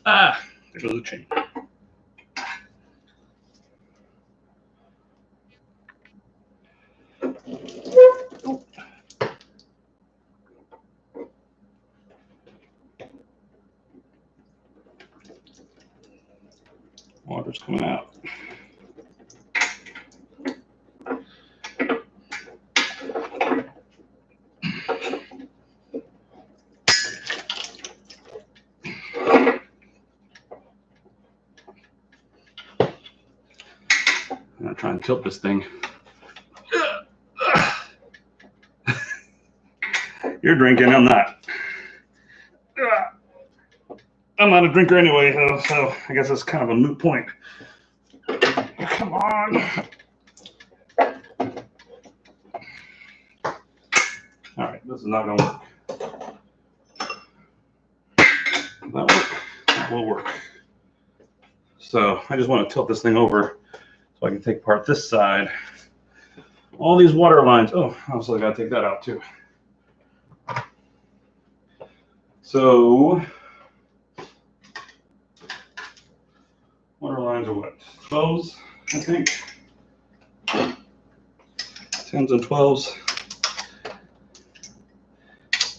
Ah, there goes the chain. Water's coming out. I'm gonna try and tilt this thing. You're drinking, I'm not. I'm not a drinker anyway, so I guess that's kind of a moot point. Come on. All right, this is not going to work. Will that work? That will work. So I just want to tilt this thing over so I can take apart this side. All these water lines. Oh, also I got to take that out too. So water lines lines are what? 12s, I think. 10s and 12s.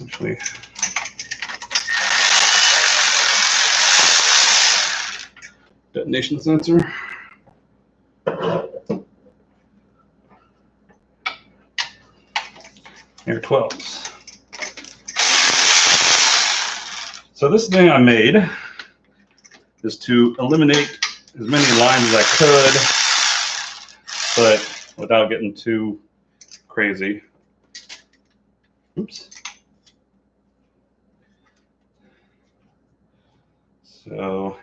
Actually, detonation sensor. Here are 12s. So this thing I made is to eliminate as many lines as I could, but without getting too crazy. Oops. So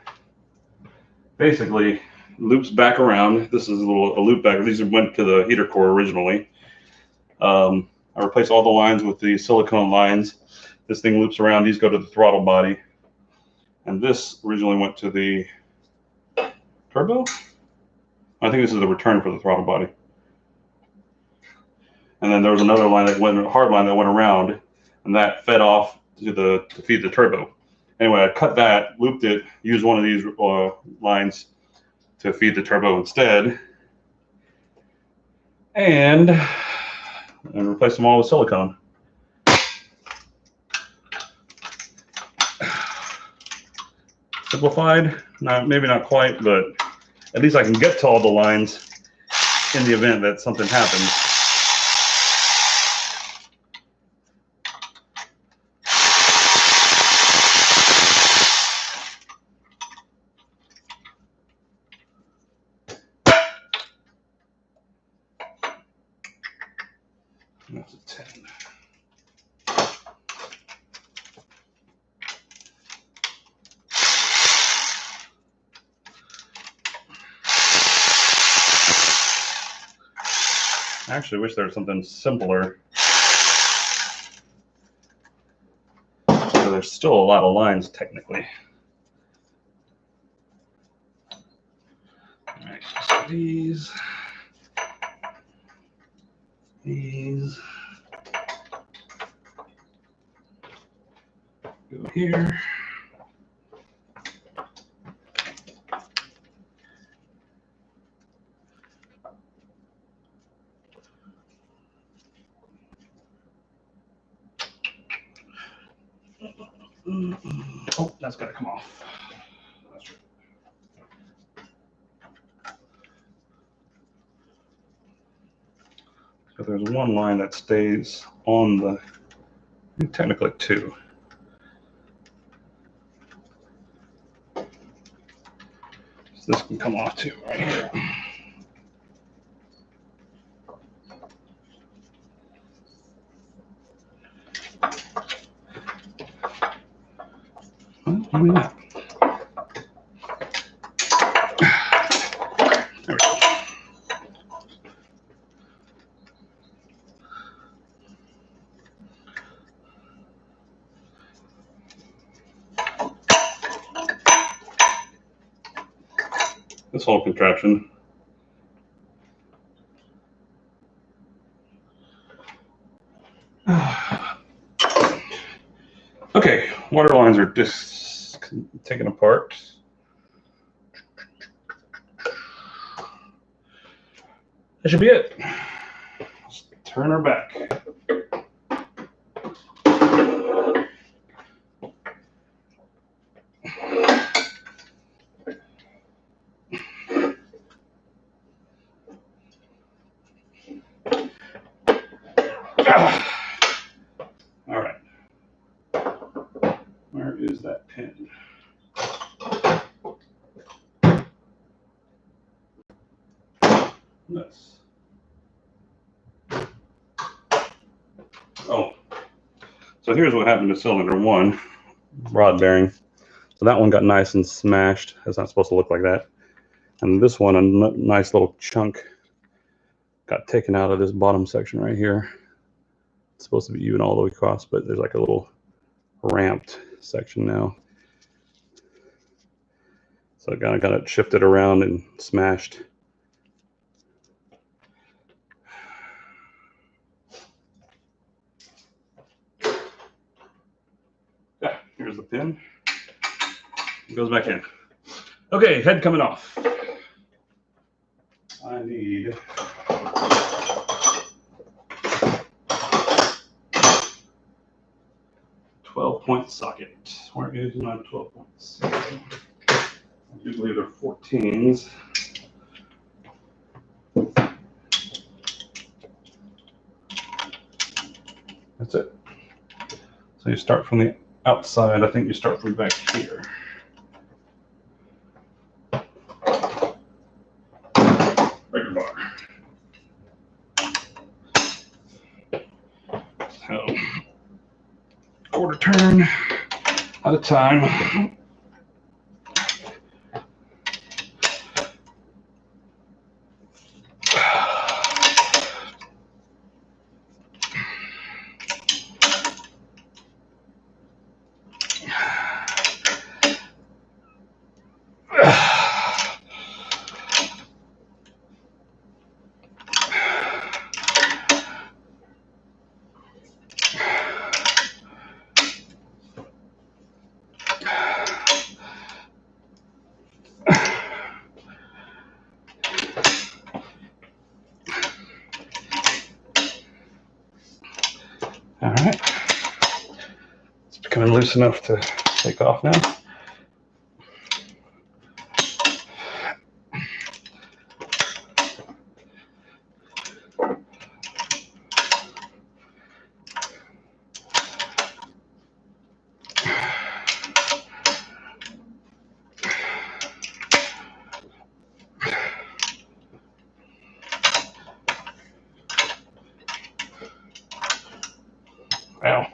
basically, loops back around. This is a loop back. These went to the heater core originally. I replaced all the lines with the silicone lines. This thing loops around. These go to the throttle body. And this originally went to the turbo. I think this is the return for the throttle body. And then there was another line that went, a hard line that went around, and that fed off to feed the turbo. Anyway, I cut that, looped it, used one of these lines to feed the turbo instead, and replaced them all with silicone. Simplified, maybe not quite, but at least I can get to all the lines in the event that something happens. That's a 10. I actually wish there was something simpler. So there's still a lot of lines technically. All right, so these. Go here. Oh, that's got to come off. That's right. So there's one line that stays on the, technically two. So this can come off too, right here. Well, give me that. There we go. This whole contraption. Okay, water lines are just taken apart. That should be it. Let's turn her back. All right. Where is that pin? Nice. Oh, so here's what happened to cylinder one, rod bearing. So that one got nice and smashed. It's not supposed to look like that. And this one, a nice little chunk got taken out of this bottom section right here. It's supposed to be even all the way across, but there's like a little ramped section now. So I kind of got it shifted around and smashed. Yeah, here's the pin. It goes back in. Okay, head coming off. I need 12-point socket. Where is my 12 points? Usually they're 14s. That's it. So you start from the outside. I think you start from back here. Breaker bar. So, quarter turn at a time. All right, it's becoming loose enough to take off now. Ow.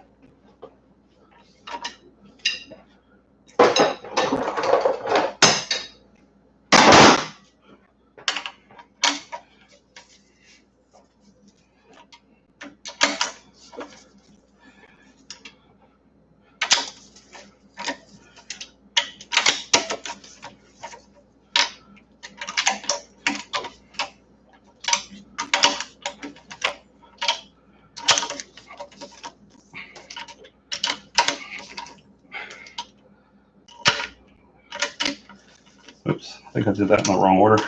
Oops, I think I did that in the wrong order.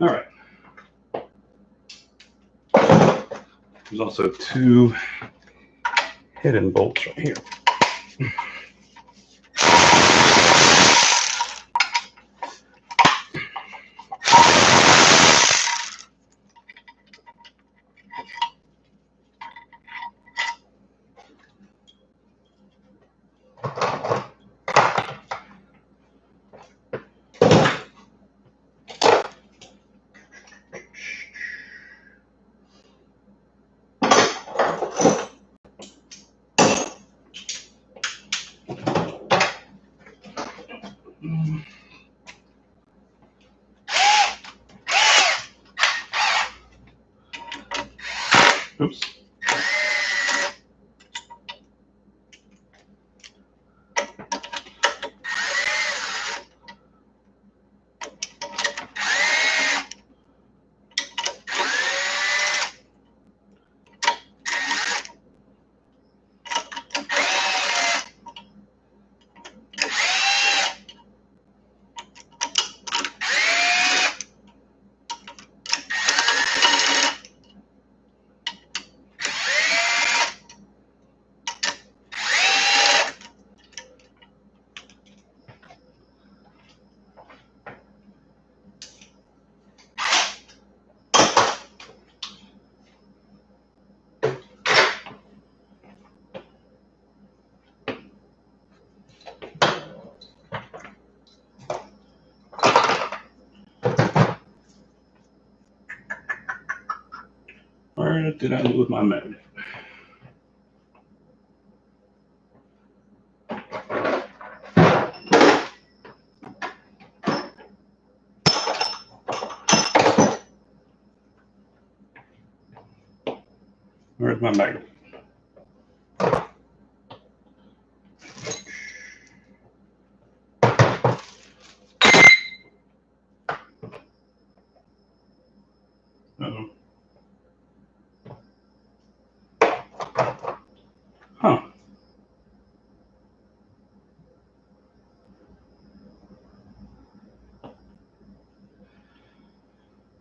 All right. There's also 2 hidden bolts right here. Oops. Where did I move my magnet? Where's my magnet? Uh-oh. Huh.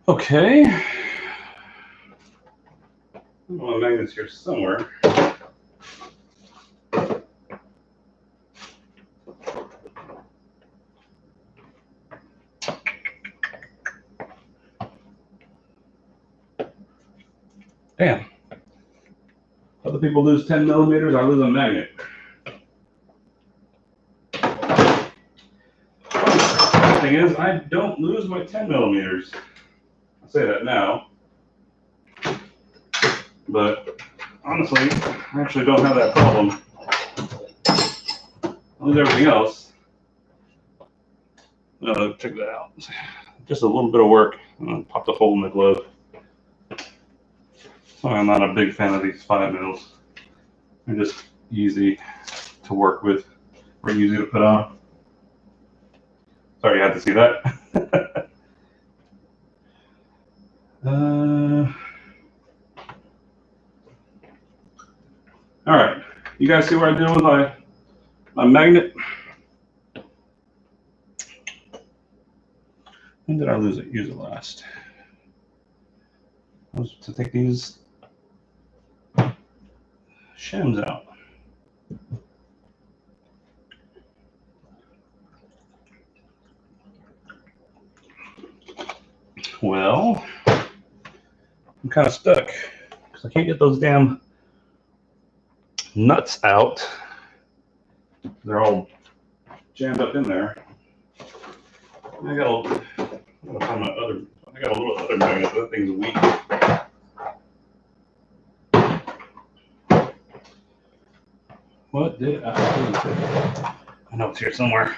Okay. My magnet's here somewhere. Damn. Other people lose 10 millimeters, I lose a magnet. The thing is, I don't lose my 10 millimeters. I say that now. But honestly, I actually don't have that problem. I lose everything else. Check that out. Just a little bit of work. Popped a hole in the glove. So I'm not a big fan of these 5 mils. They're just easy to work with, or easy to put on. Sorry you had to see that. All right, you guys see what I did with my magnet? When did I use it last? I was to take these shims out. Well, I'm kind of stuck because I can't get those damn nuts out. They're all jammed up in there. I got a little other magnet. That thing's weak. What did I do? I know it's here somewhere.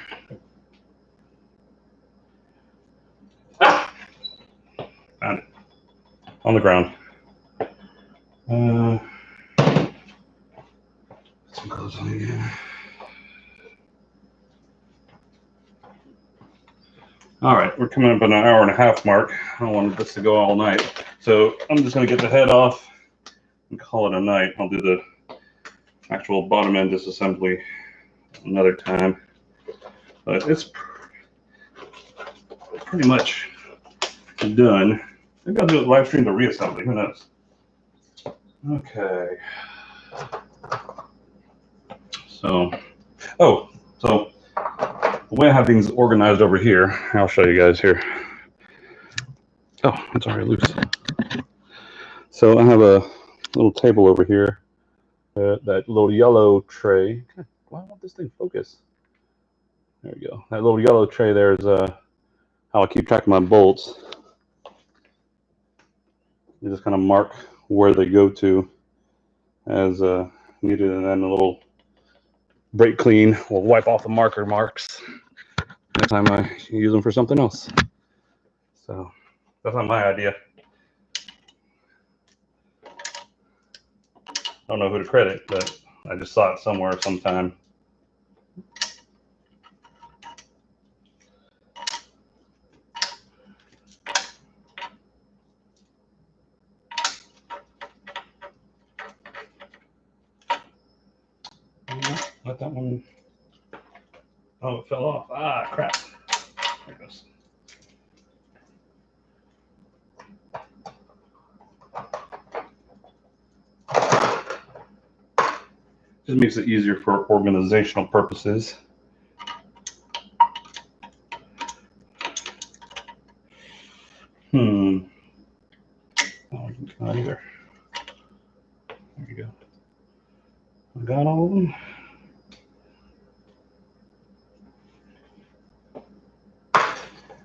Ah! Found it. On the ground. Put some clothes on again. All right, we're coming up on an hour and a half mark. I don't want this to go all night. So I'm just gonna get the head off and call it a night. I'll do the actual bottom end disassembly another time. But it's pretty much done. Maybe I'll do a live stream the reassembly, who knows? Okay. So the way I have things organized over here, I'll show you guys here. Oh, it's already loose. So I have a little table over here, that little yellow tray. Why won't this thing focus? There we go. That little yellow tray there is how I keep track of my bolts. You just kind of mark where they go to as needed, and then a little brake clean will wipe off the marker marks next time I use them for something else. So that's not my idea. I don't know who to credit, but I just saw it somewhere sometime. Let that one. Oh, it fell off. Ah, crap. There it goes. Just makes it easier for organizational purposes. Oh, not either. There you go. I got all of them.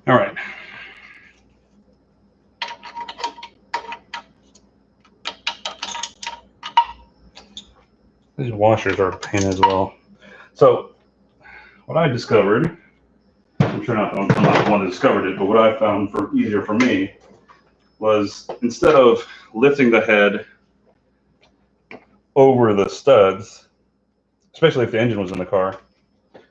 All right. These washers are a pain as well. So what I discovered, I'm not the one that discovered it, but what I found easier for me was, instead of lifting the head over the studs, especially if the engine was in the car, if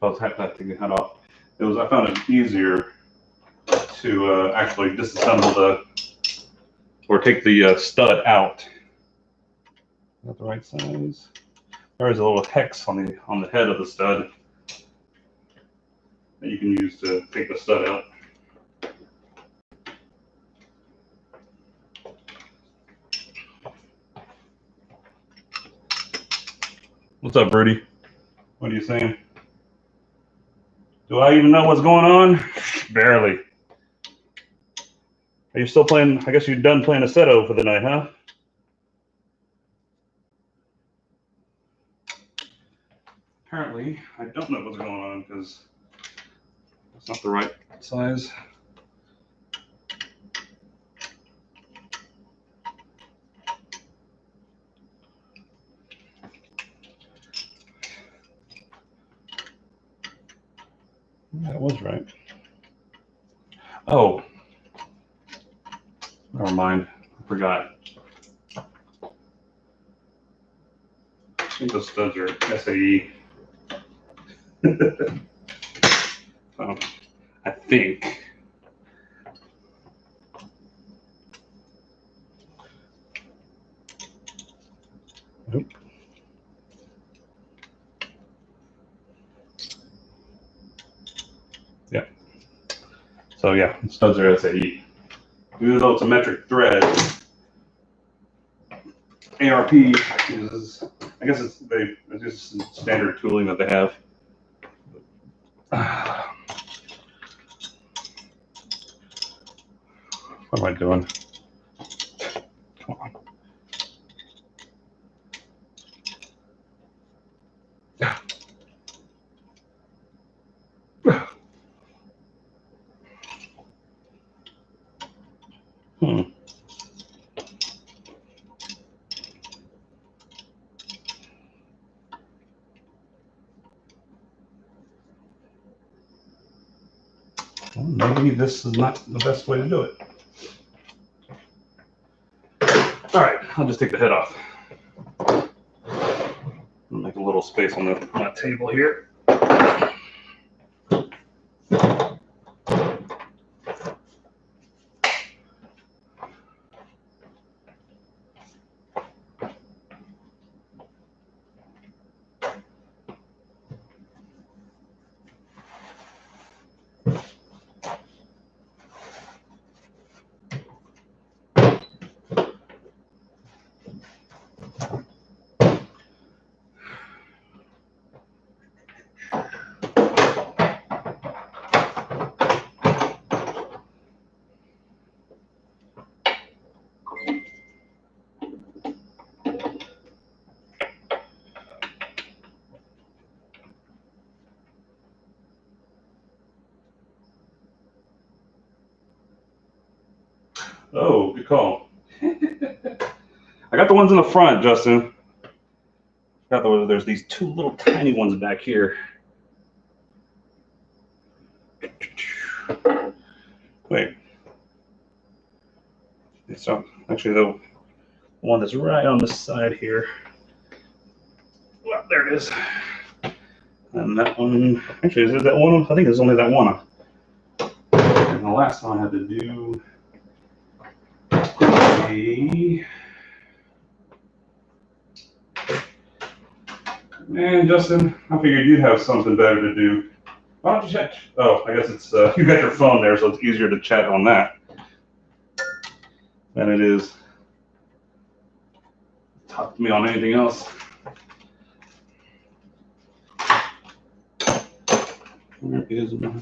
I was having to take the head off, I found it easier to actually disassemble or take the stud out. Is that the right size? There is a little hex on the head of the stud that you can use to take the stud out. What's up, Rudy? What are you saying? Do I even know what's going on? Barely. Are you still playing? I guess you're done playing Assetto for the night, huh? Apparently, I don't know what's going on because it's not the right size. That was right. Oh, never mind. I forgot. I think those studs are SAE. So, I think. Nope. Yeah. So yeah, studs are SAE. Even though it's a metric thread, ARP uses, I guess it's just standard tooling that they have. What am I doing? Come on. Well, maybe this is not the best way to do it. All right, I'll just take the head off. I'll make a little space on my table here. Oh, good call. I got the ones in the front, Justin. There's these two little tiny ones back here. Wait. So actually, the one that's right on the side here. Well, there it is. And that one, actually, is it that one? I think it's only that one. And the last one I had to do Man, Justin, I figured you'd have something better to do. Why don't you chat? Oh, I guess it's you got your phone there, so it's easier to chat on that than it is talk to me on anything else. Where is my...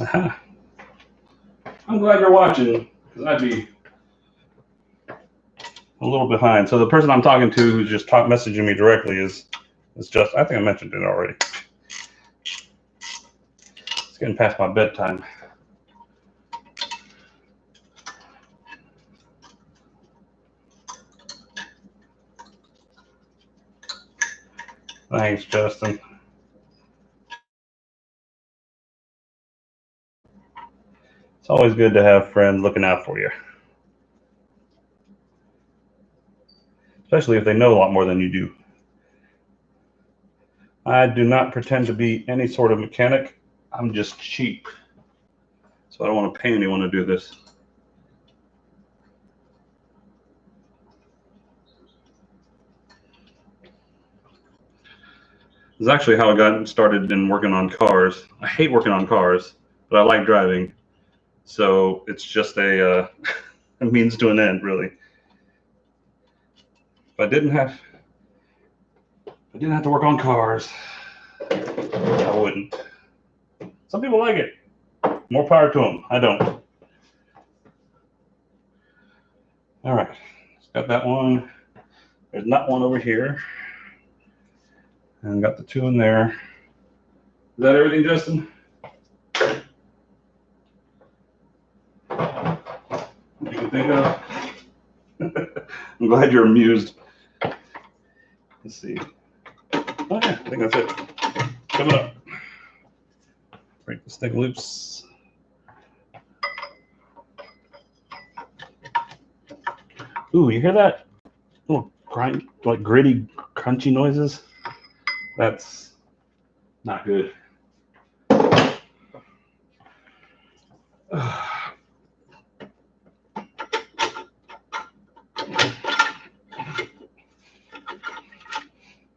Aha. I'm glad you're watching, because I'd be a little behind. So the person I'm talking to who's just messaging me directly is just, I think I mentioned it already. It's getting past my bedtime. Thanks, Justin. It's always good to have friends looking out for you, especially if they know a lot more than you do. I do not pretend to be any sort of mechanic. I'm just cheap. So I don't want to pay anyone to do this. This is actually how I got started in working on cars. I hate working on cars, but I like driving. So it's just a means to an end, really. If I didn't have to work on cars, I wouldn't. Some people like it. More power to them. I don't. All right, got that one. There's not one over here. And got the two in there. Is that everything, Justin? What you can think of? I'm glad you're amused. Let's see. Oh yeah, I think that's it. Coming up. Break this thing loose. Ooh, you hear that? Little grind, like gritty, crunchy noises. That's not good.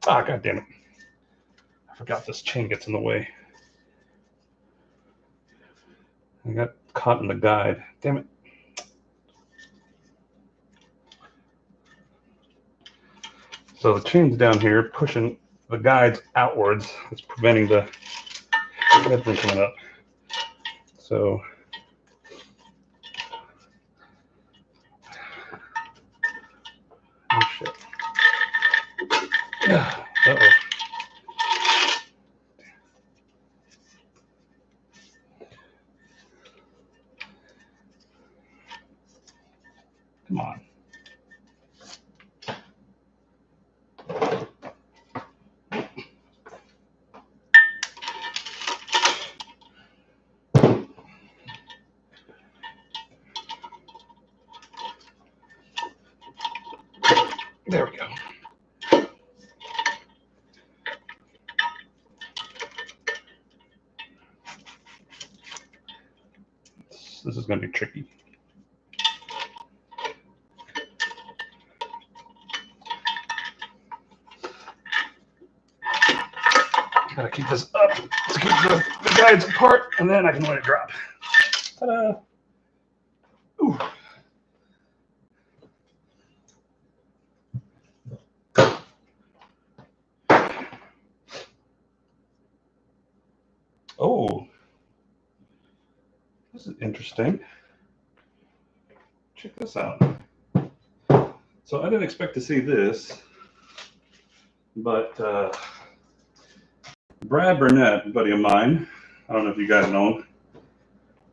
Ah, God damn it. I forgot this chain gets in the way. I got caught in the guide. Damn it. So the chain's down here pushing the guides outwards. It's preventing the head from coming up. So oh shit. Uh-oh. Come on. There we go. This is going to be tricky. Gotta keep this up to keep the guides apart, and then I can let it drop. Ta-da! Ooh. Oh, this is interesting. Check this out. So I didn't expect to see this, but Brad Burnett, a buddy of mine, I don't know if you guys know him,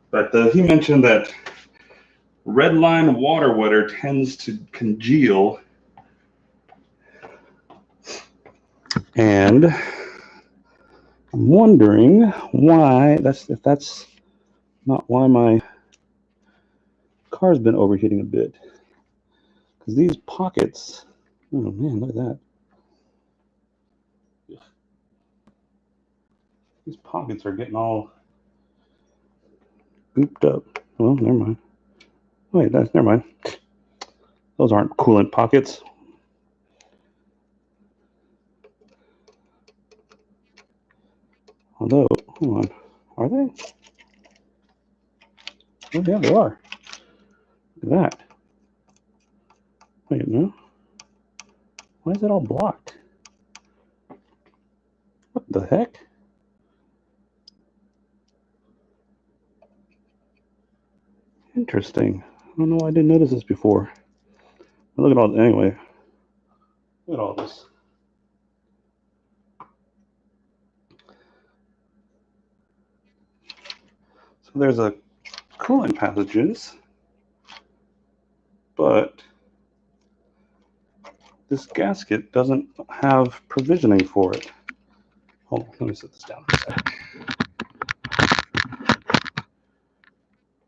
but he mentioned that red line water wetter tends to congeal, and I'm wondering why. If that's not why my car's been overheating a bit, because these pockets. Oh man, look at that. These pockets are getting all gooped up. Well, never mind. Wait, never mind. Those aren't coolant pockets. Although, hold on, are they? Oh yeah, they are. Look at that. Wait, no. Why is it all blocked? What the heck? Interesting. I don't know why I didn't notice this before. Look at all. Anyway, look at all this. So there's a coolant passages, but this gasket doesn't have provisioning for it. Hold on, let me set this down for a sec.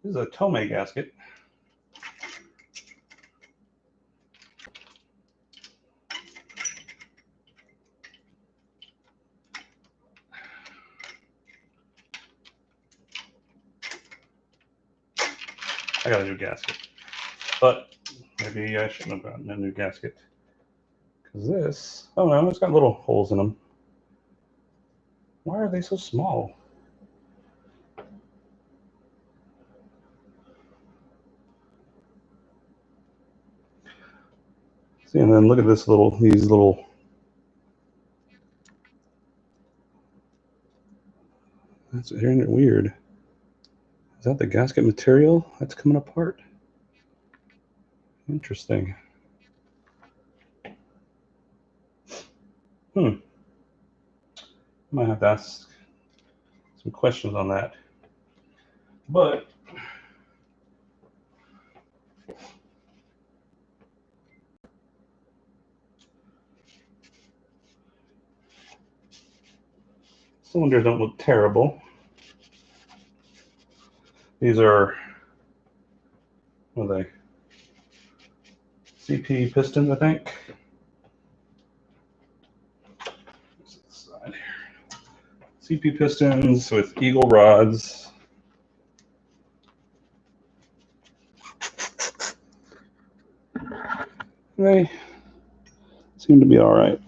This is a Tomei gasket. I got a new gasket, but maybe I shouldn't have gotten a new gasket because this, oh no, it's got little holes in them. Why are they so small? See, and then look at this little, these little, that's isn't it weird? Is that the gasket material that's coming apart? Interesting. I might have to ask some questions on that. But cylinders don't look terrible. These are, what are they? CP pistons, I think. CP pistons with eagle rods. They seem to be all right.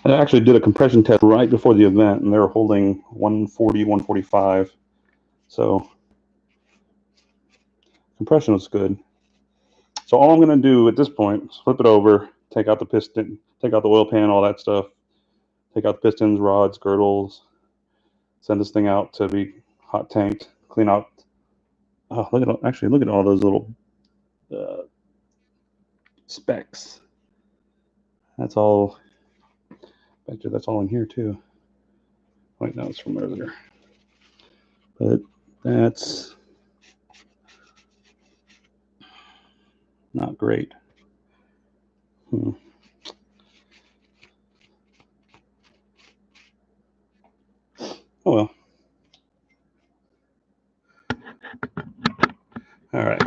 I actually did a compression test right before the event, and they were holding 140, 145. So compression was good. So all I'm going to do at this point is flip it over, take out the piston, take out the oil pan, all that stuff, take out the pistons, rods, girdles, send this thing out to be hot tanked, clean out. Oh, look at, actually, look at all those little specks. That's all. That's all in here too. Wait, no, it's from earlier. But that's not great. Oh well. All right.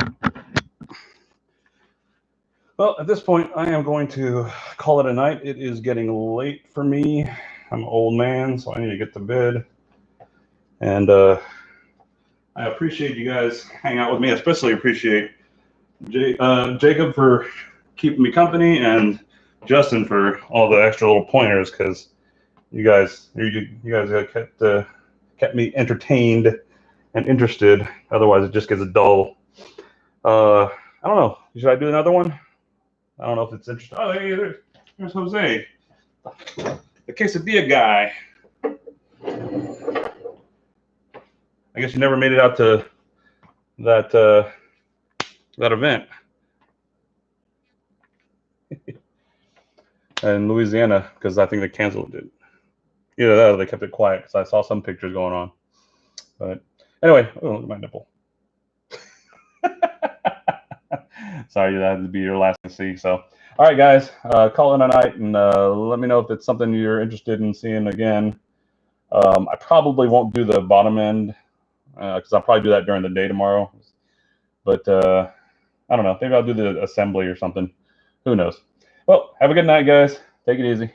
Well, at this point, I am going to call it a night. It is getting late for me. I'm an old man, so I need to get to bed. And I appreciate you guys hanging out with me. I especially appreciate Jacob for keeping me company and Justin for all the extra little pointers, because you guys kept me entertained and interested. Otherwise, it just gets dull. I don't know. Should I do another one? I don't know if it's interesting. Oh, hey, there's Jose, the quesadilla guy. I guess you never made it out to that event in Louisiana, because I think they canceled it. Either that or they kept it quiet, because I saw some pictures going on. But anyway, oh, look at my nipple. Sorry, that had to be your last to see. So, all right, guys, call it a night, and let me know if it's something you're interested in seeing again. I probably won't do the bottom end, because I'll probably do that during the day tomorrow. But I don't know. Maybe I'll do the assembly or something. Who knows? Well, have a good night, guys. Take it easy.